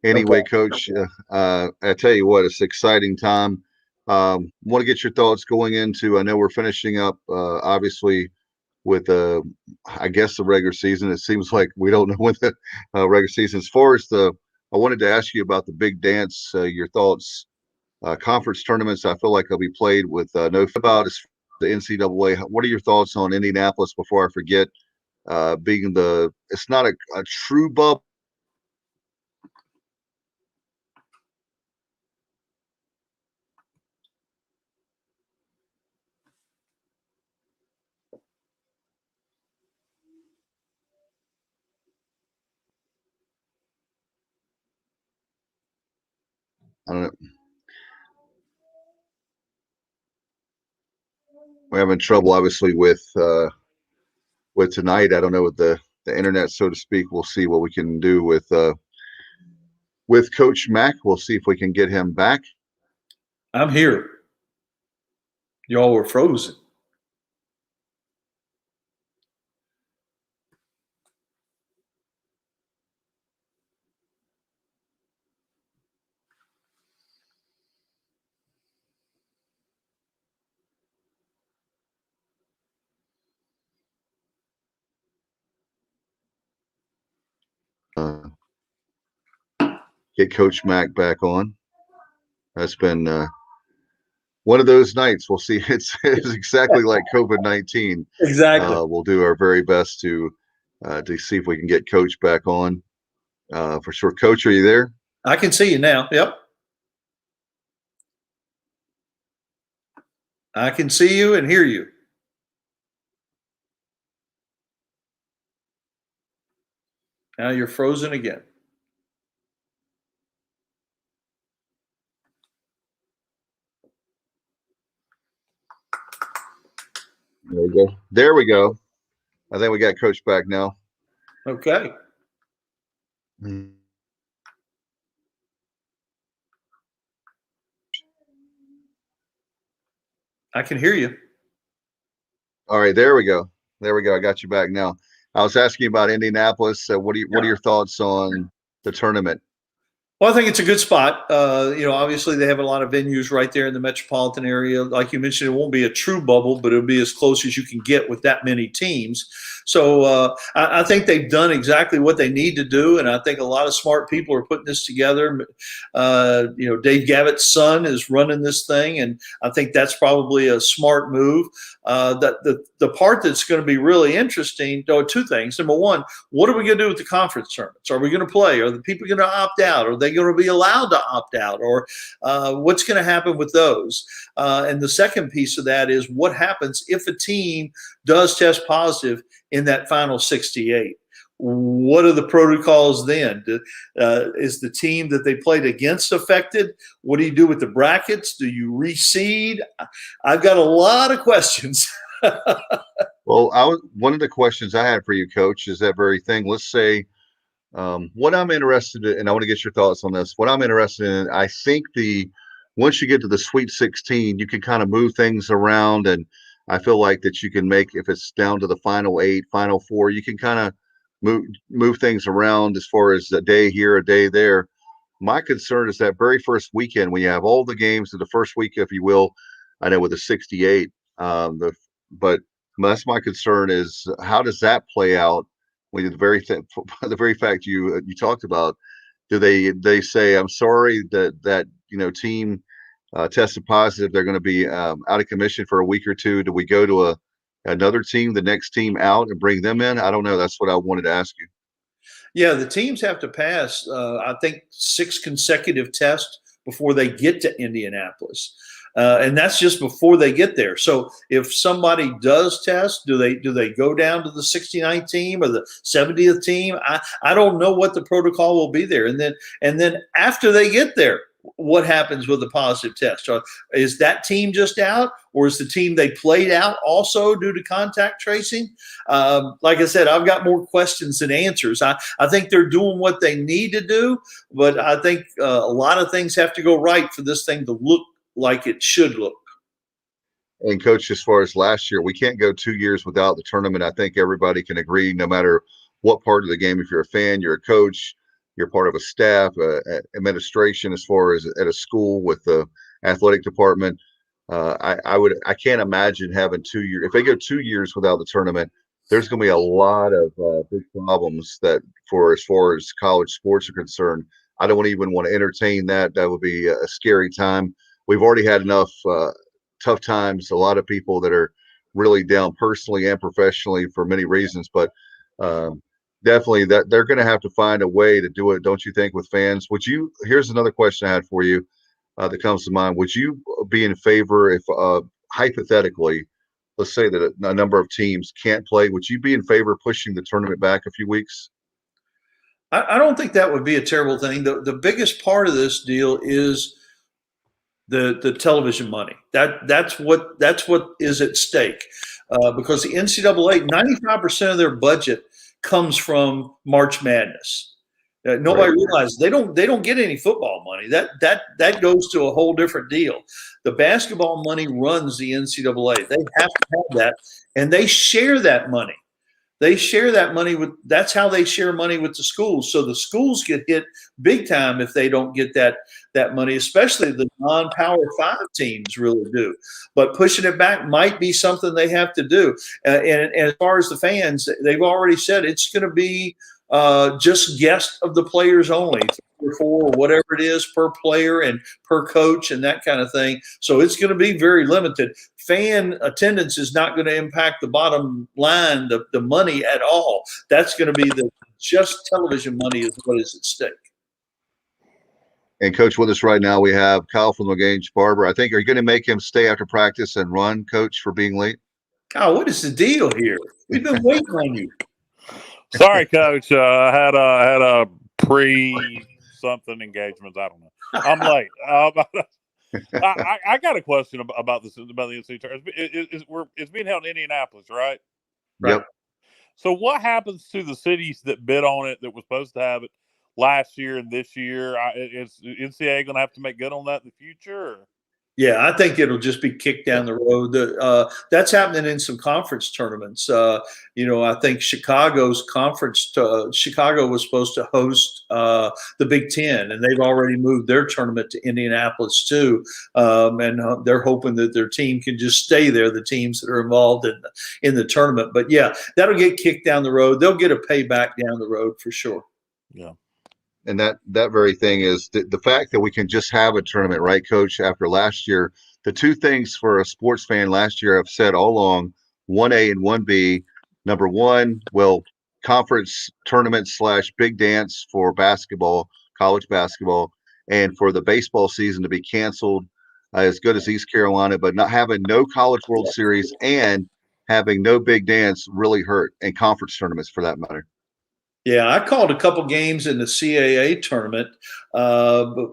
anyway, Okay. Coach, I tell you what, it's an exciting time. Want to get your thoughts going into. I know we're finishing up, obviously, with I guess the regular season. It seems like we don't know when the regular season. As far as I wanted to ask you about the big dance. Your thoughts. Conference tournaments. I feel like they'll be played with no about as the NCAA. What are your thoughts on Indianapolis? Before I forget, being it's not a true bubble. I don't know. We're having trouble, obviously, with tonight. I don't know with the internet, so to speak. We'll see what we can do with Coach Mack. We'll see if we can get him back. I'm here. Y'all were frozen. Get Coach Mack back on. That's been one of those nights. We'll see. It's exactly like COVID-19. Exactly. We'll do our very best to see if we can get Coach back on for sure. Coach, are you there? I can see you now. Yep. I can see you and hear you. Now you're frozen again. There we go. There we go. I think we got Coach back now. Okay. I can hear you. All right, there we go. There we go. I got you back now. I was asking you about Indianapolis. What are your thoughts on the tournament? Well, I think it's a good spot. Obviously they have a lot of venues right there in the metropolitan area. Like you mentioned, it won't be a true bubble, but it'll be as close as you can get with that many teams. So I think they've done exactly what they need to do, and I think a lot of smart people are putting this together. Dave Gavitt's son is running this thing, and I think that's probably a smart move. The part that's going to be really interesting, two things. Number one, what are we going to do with the conference tournaments? Are we going to play? Are the people going to opt out? Are they going to be allowed to opt out? Or what's going to happen with those? And the second piece of that is what happens if a team does test positive in that final 68? What are the protocols then? Is the team that they played against affected? What do you do with the brackets? Do you reseed? I've got a lot of questions. Well, one of the questions I had for you, Coach, is that very thing. Let's say what I'm interested in, and I want to get your thoughts on this. What I'm interested in, I think once you get to the Sweet 16, you can kind of move things around, and I feel like that you can make, if it's down to the final 8, final 4, you can kind of move things around as far as a day here, a day there. My concern is that very first weekend we have all the games in the first week, if you will. I know with the 68, but that's my concern is how does that play out when the very fact you talked about. Do they say I'm sorry that team tested positive, they're going to be out of commission for a week or two? Do we go to another team, the next team out, and bring them in? I don't know. That's what I wanted to ask you. Yeah, the teams have to pass, I think, 6 consecutive tests before they get to Indianapolis. And that's just before they get there. So if somebody does test, do they go down to the 69th team or the 70th team? I don't know what the protocol will be there. And then after they get there, what happens with the positive test? Is that team just out, or is the team they played out also due to contact tracing? Like I said, I've got more questions than answers. I think they're doing what they need to do, but I think a lot of things have to go right for this thing to look like it should look. And Coach, as far as last year, we can't go 2 years without the tournament. I think everybody can agree, no matter what part of the game, if you're a fan, you're a coach, you're part of a staff, administration, as far as at a school with the athletic department. I can't imagine having 2 years. If they go 2 years without the tournament, there's going to be a lot of big problems that for as far as college sports are concerned. I don't even want to entertain that. That would be a scary time. We've already had enough tough times. A lot of people that are really down personally and professionally for many reasons, but definitely that they're going to have to find a way to do it. Don't you think, with fans? Would you? Here's another question I had for you that comes to mind. Would you be in favor if hypothetically, let's say that a number of teams can't play, would you be in favor of pushing the tournament back a few weeks? I don't think that would be a terrible thing. The biggest part of this deal is the television money. That's what is at stake, because the NCAA, 95% of their budget comes from March Madness. Nobody realizes they don't get any football money. That goes to a whole different deal. The basketball money runs the NCAA. They have to have that, and they share that money. They share that money that's how they share money with the schools. So the schools get hit big time if they don't get that money, especially the non-Power 5 teams really do. But pushing it back might be something they have to do. And as far as the fans, they've already said it's going to be just guests of the players only, 3 or 4 or whatever it is per player and per coach and that kind of thing. So it's going to be very limited. Fan attendance is not going to impact the bottom line, the money at all. That's going to be just television money is what is at stake. And Coach, with us right now, we have Kyle from LaGrange Barber. I think, are you going to make him stay after practice and run, Coach, for being late? Kyle, what is the deal here? We've been waiting on you. Sorry, Coach. I had a pre-something engagement. I don't know. I'm late. I got a question about this, about the NCAA tournament. It's being held in Indianapolis, right? Yep. So what happens to the cities that bid on it that were supposed to have it last year and this year? Is NCAA going to have to make good on that in the future? Or? Yeah, I think it'll just be kicked down the road. That's happening in some conference tournaments. I think Chicago's conference, Chicago was supposed to host the Big Ten, and they've already moved their tournament to Indianapolis too. And they're hoping that their team can just stay there, the teams that are involved in the tournament. But yeah, that'll get kicked down the road. They'll get a payback down the road for sure. Yeah. And that very thing is the fact that we can just have a tournament, right, Coach? After last year, the two things for a sports fan last year I've said all along, 1A and 1B. Number one, well, conference tournament / big dance for basketball, college basketball, and for the baseball season to be canceled as good as East Carolina, but not having no College World Series and having no big dance really hurt, and conference tournaments for that matter. Yeah, I called a couple games in the CAA tournament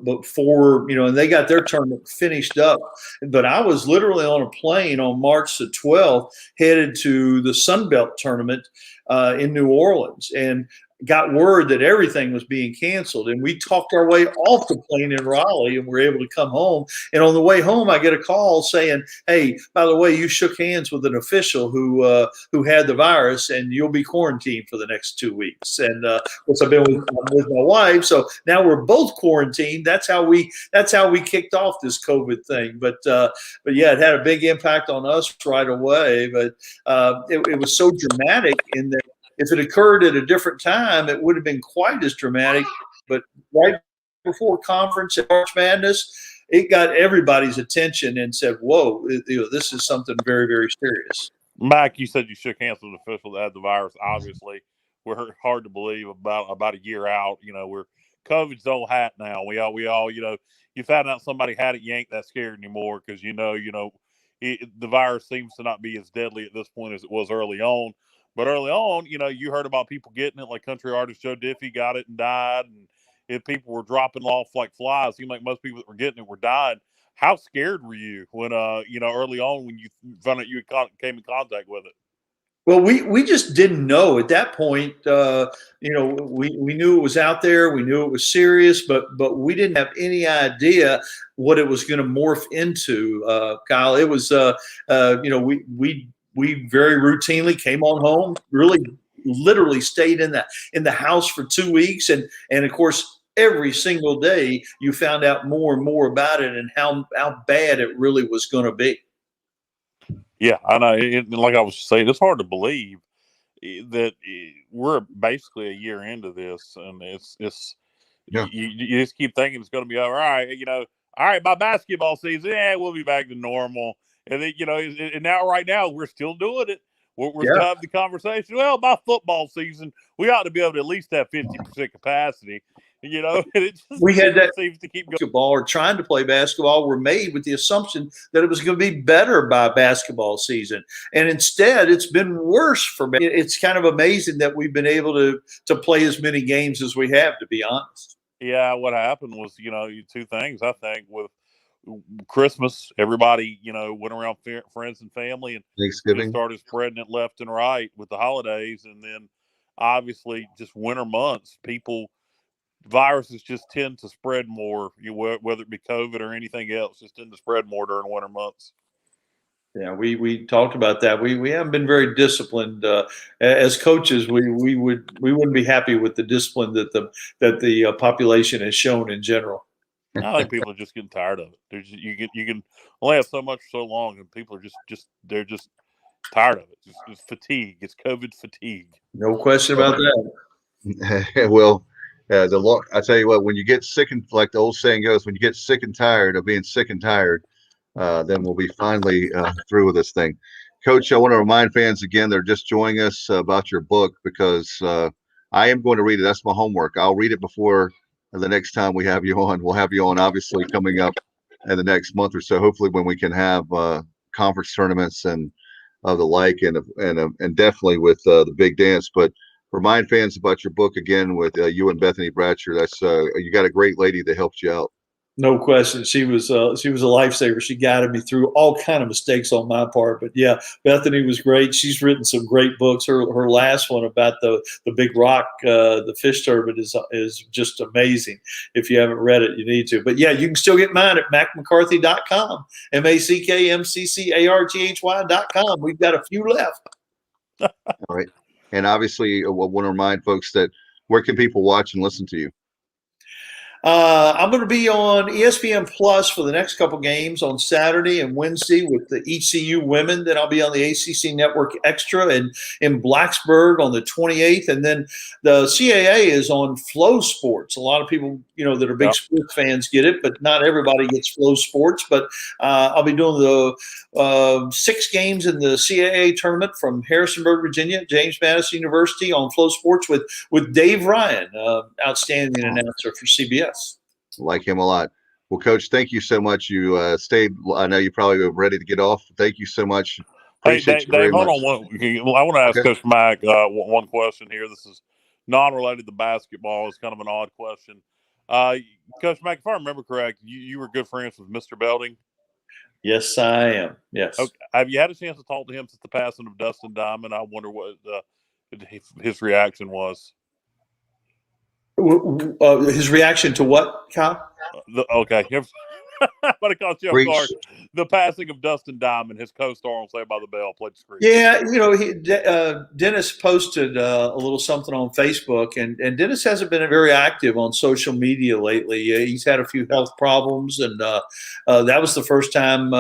before, and they got their tournament finished up. But I was literally on a plane on March the 12th headed to the Sun Belt tournament in New Orleans, and got word that everything was being canceled. And we talked our way off the plane in Raleigh and were able to come home. And on the way home, I get a call saying, hey, by the way, you shook hands with an official who had the virus, and you'll be quarantined for the next 2 weeks. And which I've been with my wife. So now we're both quarantined. That's how we kicked off this COVID thing. But yeah, it had a big impact on us right away. But it was so dramatic in that if it occurred at a different time, it would have been quite as dramatic. But right before conference at March Madness, it got everybody's attention and said, whoa, this is something very, very serious. Mike, you said you shook hands with an official that had the virus. Obviously, we're hard to believe about a year out. We're COVID's old hat now. We all, you found out somebody had it, you ain't that scared anymore because, the virus seems to not be as deadly at this point as it was early on. But early on, you heard about people getting it, like country artist Joe Diffie got it and died. And if people were dropping off like flies, it seemed like most people that were getting it were dying. How scared were you when, early on when you found out you came in contact with it? Well, we just didn't know at that point. We knew it was out there. We knew it was serious, but we didn't have any idea what it was going to morph into, Kyle. It was, we very routinely came on home, really literally stayed in the house for 2 weeks, and of course every single day you found out more and more about it and how bad it really was going to be. Yeah, I know. Like I was saying, it's hard to believe that we're basically a year into this, and it's Yeah. you just keep thinking it's going to be all right. All right, by basketball season, we'll be back to normal. And then, and now right now we're still doing it. We're still having the conversation. Well, by football season, we ought to be able to at least have 50% capacity. And it just We had that seems to keep going. Basketball or trying to play basketball were made with the assumption that it was going to be better by basketball season, and instead it's been worse for me. It's kind of amazing that we've been able to play as many games as we have, to be honest. Yeah, what happened was, two things. I think with Christmas, everybody, went around friends and family and Thanksgiving just started spreading it left and right with the holidays. And then obviously just winter months, viruses just tend to spread more, whether it be COVID or anything else, just tend to spread more during winter months. Yeah, we talked about that. We haven't been very disciplined as coaches. We wouldn't be happy with the discipline that the population has shown in general. I think people are just getting tired of it. You can only have so much for so long, and people are they're just tired of it. It's fatigue. It's COVID fatigue. No question about that. Well, I tell you what, when you get sick and, like the old saying goes, when you get sick and tired of being sick and tired, then we'll be finally through with this thing. Coach, I want to remind fans again, they're just joining us about your book, because I am going to read it. That's my homework. I'll read it before the next time we have you on. We'll have you on, obviously, coming up in the next month or so, hopefully when we can have conference tournaments and of the like, and definitely with the big dance. But remind fans about your book again with you and Bethany Bratcher. That's you got a great lady that helped you out. No question. She was a lifesaver. She guided me through all kind of mistakes on my part. But yeah, Bethany was great. She's written some great books. Her last one about the big rock, the fish turbine is just amazing. If you haven't read it, you need to. But yeah, you can still get mine at mackmccarthy.com. MackMcCarthy.com. We've got a few left. All right. And obviously, I want to remind folks that where can people watch and listen to you? I'm going to be on ESPN Plus for the next couple games on Saturday and Wednesday with the ECU women. Then I'll be on the ACC Network Extra and in Blacksburg on the 28th. And then the CAA is on Flow Sports. A lot of people, that are big sports fans get it, but not everybody gets Flow Sports. But I'll be doing the 6 games in the CAA tournament from Harrisonburg, Virginia, James Madison University on Flow Sports with Dave Ryan, outstanding announcer for CBS. Like him a lot. Well, Coach, thank you so much. You stayed. I know you probably were ready to get off. Thank you so much. Appreciate you very much. Hold on. I want to ask Coach Mack one question here. This is non-related to basketball. It's kind of an odd question. Coach Mack, if I remember correct, you were good friends with Mr. Belding. Yes, I am. Yes. Okay. Have you had a chance to talk to him since the passing of Dustin Diamond? I wonder what his reaction was. His reaction to what, Kyle? Okay. But it caught you off guard. The passing of Dustin Diamond, his co-star on Saved by the Bell, played the screen. Yeah, Dennis posted a little something on Facebook, and Dennis hasn't been very active on social media lately. He's had a few health problems, and that was the first time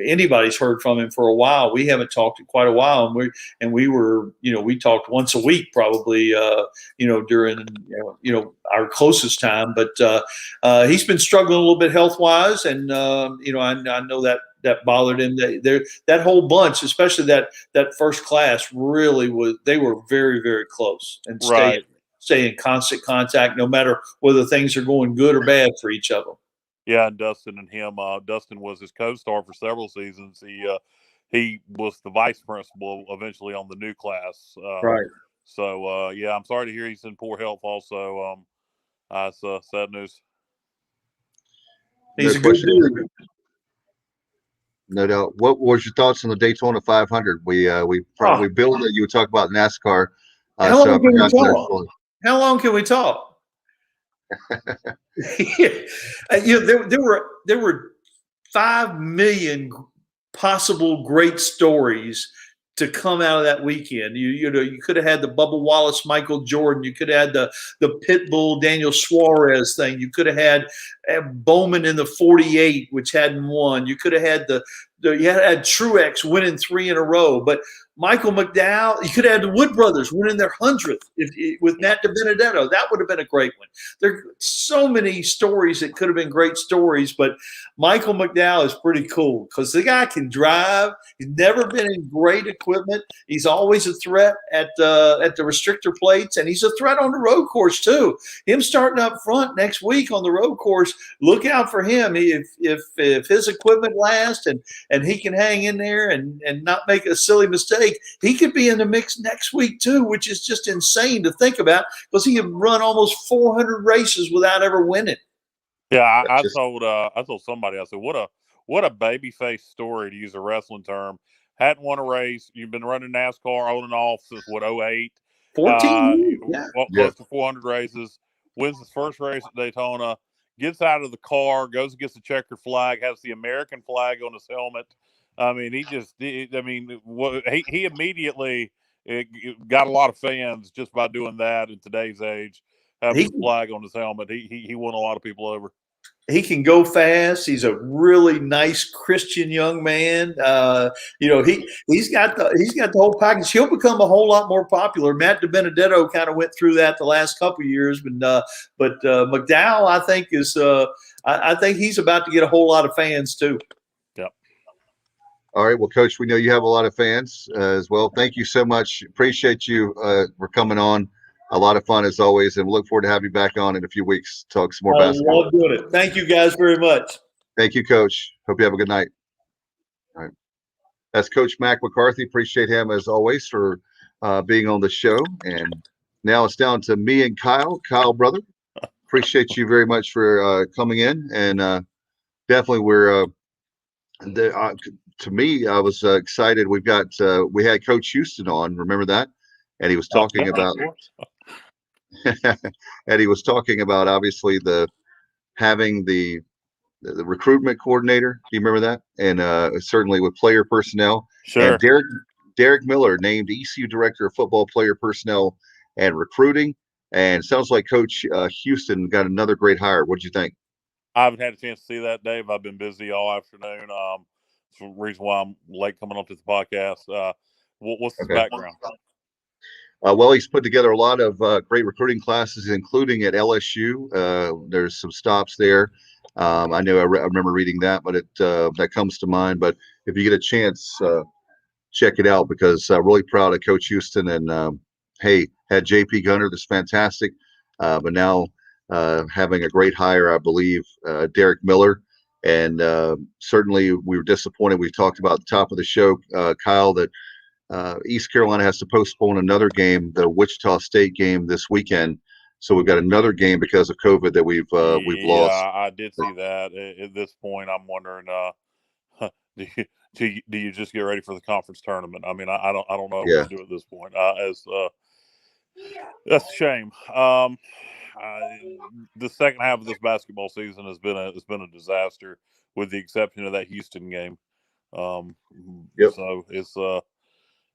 anybody's heard from him for a while. We haven't talked in quite a while, and we talked once a week probably, during our closest time. But he's been struggling a little bit health-wise, and I know that bothered him. That whole bunch, especially that first class, really was. They were very, very close and stay in constant contact, no matter whether things are going good or bad for each of them. Yeah, and Dustin and him. Dustin was his co-star for several seasons. He was the vice principal eventually on the new class. Right. So I'm sorry to hear he's in poor health. Also, it's sad news. He's a good dude. No doubt. What was your thoughts on the Daytona 500? We probably built it. You would talk about NASCAR. How long can we talk? How long can we talk? There were 5 million possible great stories to come out of that weekend. You could have had the Bubba Wallace, Michael Jordan. You could have had the Pitbull, Daniel Suarez thing. You could have had Bowman in the 48, which hadn't won. You could have had you had Truex winning 3 in a row. But Michael McDowell, you could have had the Wood brothers winning their 100th with Nat DiBenedetto. That would have been a great one. There are so many stories that could have been great stories, but Michael McDowell is pretty cool because the guy can drive. He's never been in great equipment. He's always a threat at the restrictor plates, and he's a threat on the road course too. Him starting up front next week on the road course, look out for him. If his equipment lasts and he can hang in there and not make a silly mistake, he could be in the mix next week too, which is just insane to think about because he can run almost 400 races without ever winning. Yeah, I told somebody, I said, what a babyface story, to use a wrestling term. Hadn't won a race. You've been running NASCAR on and off since 08. 14 years, close to 400 races. Wins his first race at Daytona. Gets out of the car, goes and gets the checkered flag, has the American flag on his helmet. I mean, he immediately got a lot of fans just by doing that in today's age. Having the flag on his helmet, he won a lot of people over. He can go fast. He's a really nice Christian young man. He's got the whole package. He'll become a whole lot more popular. Matt DiBenedetto kind of went through that the last couple of years, but McDowell, I think I think he's about to get a whole lot of fans too. Yep. All right. Well, Coach, we know you have a lot of fans as well. Thank you so much. Appreciate you for coming on. A lot of fun as always, and we look forward to having you back on in a few weeks to talk some more basketball. I love doing it. Thank you guys very much. Thank you, Coach. Hope you have a good night. All right. That's Coach Mack McCarthy. Appreciate him as always for being on the show. And now it's down to me and Kyle. Kyle, brother, appreciate you very much for coming in. And definitely to me, I was excited. We had Coach Houston on. Remember that? And he was talking about and he was talking about obviously having the recruitment coordinator. Do you remember that? And certainly with player personnel. Sure. And Derek Miller named ECU Director of Football Player Personnel and Recruiting. And sounds like Coach Houston got another great hire. What did you think? I haven't had a chance to see that, Dave. I've been busy all afternoon. It's the reason why I'm late coming up to the podcast. What's his background? Well, he's put together a lot of great recruiting classes, including at LSU. There's some stops there. I know I remember reading that, but that comes to mind. But if you get a chance, check it out because I'm really proud of Coach Houston. And had JP Gunner, that's fantastic. But now having a great hire, I believe, Derek Miller. And certainly we were disappointed. We talked about at the top of the show, Kyle, that East Carolina has to postpone another game, the Wichita State game this weekend. So we've got another game because of COVID that we've lost. Yeah, I did see that. At this point, I'm wondering, do you just get ready for the conference tournament? I mean, I don't know what to do at this point. That's a shame. The second half of this basketball season has been a disaster, with the exception of that Houston game. So it's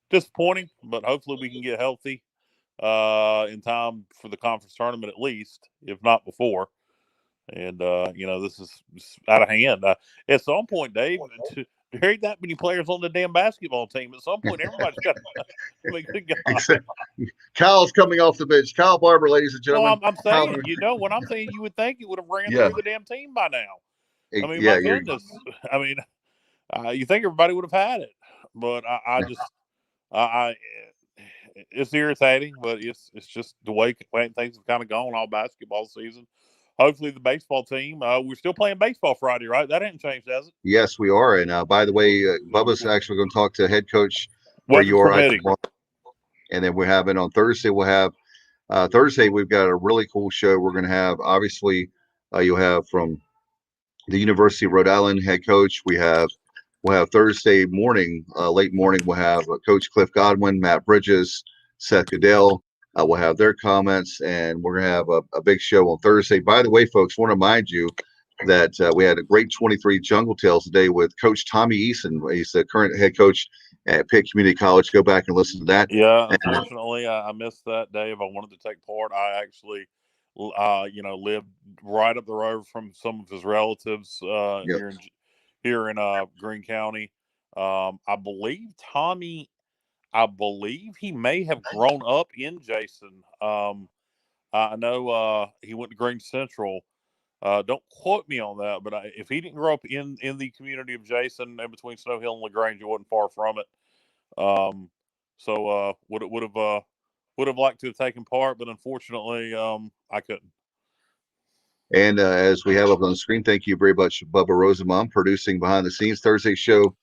disappointing, but hopefully we can get healthy in time for the conference tournament, at least, if not before. And this is out of hand. At some point, Dave, there ain't that many players on the damn basketball team. At some point, everybody's got to. Kyle's coming off the bench. Kyle Barber, ladies and gentlemen. No, I'm saying, what I'm saying, you would think it would have ran through the damn team by now. I mean, my goodness. I mean, you think everybody would have had it, but it's irritating, but it's just the way things have kind of gone all basketball season. Hopefully the baseball team, we're still playing baseball Friday, right? That hasn't changed, has it? Yes, we are. And by the way, Bubba's actually going to talk to head coach where you are. And then we're having on Thursday, we'll have Thursday, we've got a really cool show. We're going to have, obviously, you'll have from the University of Rhode Island head coach. We'll have Thursday morning, late morning, we'll have Coach Cliff Godwin, Matt Bridges, Seth Goodell. We'll have their comments, and we're going to have a big show on Thursday. By the way, folks, I want to remind you that we had a great 23 Jungle Tales today with Coach Tommy Eason. He's the current head coach at Pitt Community College. Go back and listen to that. Yeah, And, unfortunately, I missed that, Dave. I wanted to take part. I actually, lived right up the road from some of his relatives yep. here in Greene County. I believe Tommy. I believe he may have grown up in Jason. I know he went to Greene Central. Don't quote me on that, but if he didn't grow up in the community of Jason, in between Snow Hill and LaGrange, it wasn't far from it. So would have liked to have taken part, but unfortunately, I couldn't. And as we have up on the screen, thank you very much, Bubba Rosenbaum, producing behind the scenes. Thursday show,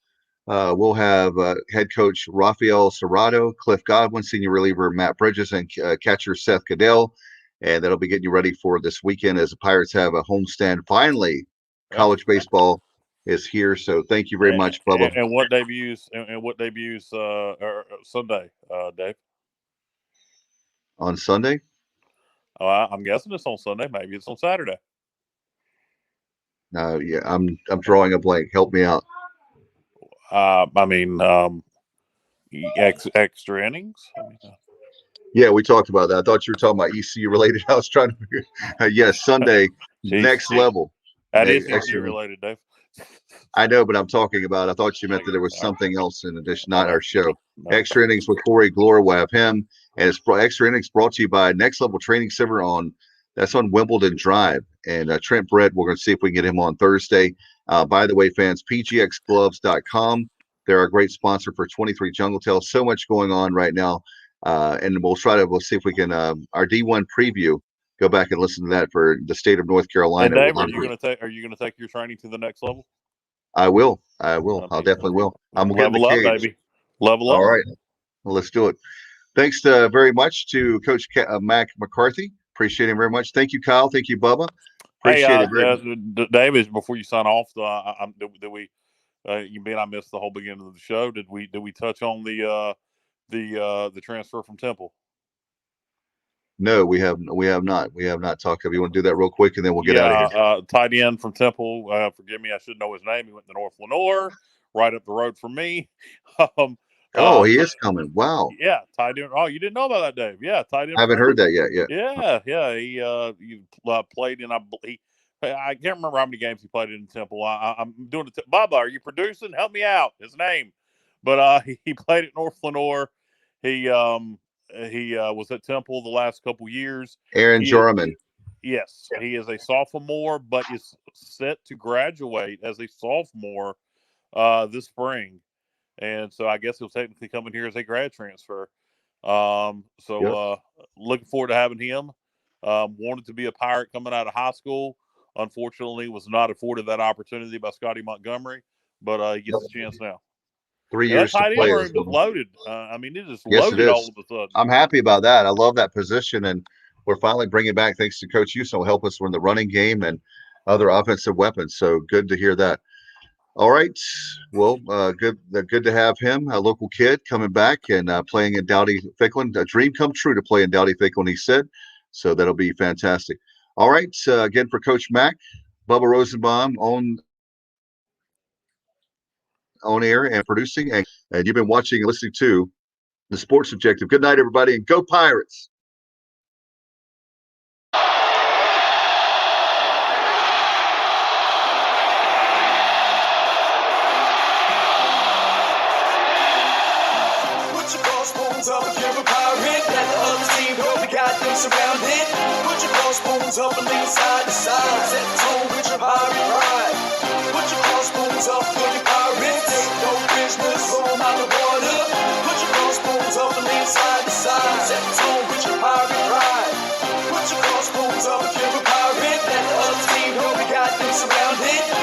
we'll have head coach Rafael Serrato, Cliff Godwin, senior reliever Matt Bridges, and catcher Seth Goodell. And that'll be getting you ready for this weekend as the Pirates have a homestand. Finally, college baseball is here. So thank you very much, Bubba. And what debuts? And what debuts? Sunday, Dave. On Sunday? I'm guessing it's on Sunday. Maybe it's on Saturday. Yeah, I'm drawing a blank. Help me out. I mean, extra innings. Yeah, we talked about that. I thought you were talking about ECU related. I was trying to figure. Yes, Sunday, next level. That is ECU related, Dave. I know, but I'm talking about. I thought you meant that there was something else in addition, not our show. Extra innings with Corey Glora. We'll have him, and it's extra innings brought to you by Next Level Training Center on Wimbledon Drive. And Trent Brett, we're going to see if we can get him on Thursday. By the way, fans, pgxgloves.com. They're a great sponsor for 23 Jungle Tales. So much going on right now. And we'll see if we can our D1 preview. Go back and listen to that for the state of North Carolina. And Dave, are you going to take your training to the next level? I will. I'll definitely will. I'm getting the cage. Baby. Level up. All right. Well, let's do it. Thanks very much to Coach Mack McCarthy. Appreciate him very much. Thank you, Kyle. Thank you, Bubba. Appreciate it very much. David, before you sign off, did we? You mean I missed the whole beginning of the show? Did we touch on the transfer from Temple? No, we have not. We have not talked. If you want to do that real quick, and then we'll get out of here. Tight end from Temple. Forgive me, I should know his name. He went to North Lenoir, right up the road from me. He is coming. Wow. Yeah, tight end. Oh, you didn't know about that, Dave? Yeah, tight end. I haven't heard that yet. Yeah. He played in. I can't remember how many games he played in Temple. I'm doing it. Bubba, are you producing? Help me out. His name, but he played at North Lenoir. He was at Temple the last couple years. Aaron Jarman. Yes, he is a sophomore, but is set to graduate as a sophomore this spring. And so I guess he'll technically come in here as a grad transfer. Looking forward to having him. Wanted to be a Pirate coming out of high school. Unfortunately, was not afforded that opportunity by Scotty Montgomery, but he gets a chance now. 3 years that tight to play. End room is loaded. It is loaded all of a sudden. I'm happy about that. I love that position, and we're finally bringing back, thanks to Coach Houston, will help us in the running game and other offensive weapons. So good to hear that. All right. Well, good to have him, a local kid coming back and playing in Dowdy-Ficklin. A dream come true to play in Dowdy-Ficklin, he said. So that'll be fantastic. All right. Again, for Coach Mack, Bubba Rosenbaum on air and producing, and you've been watching and listening to The Sports Objective. Good night, everybody, and go Pirates. Put your crossbones up if you're a pirate. Let the other team know we got them surrounded. Put your crossbones up and lean side to side. Set the tone with your pirate pride. Put your crossbones up for your pirates. Take no business, throw them out the water. Put your crossbones up and lean side to side. Set the tone with your pirate pride. Put your crossbones up if you're a pirate. Let the other team know we got them surrounded.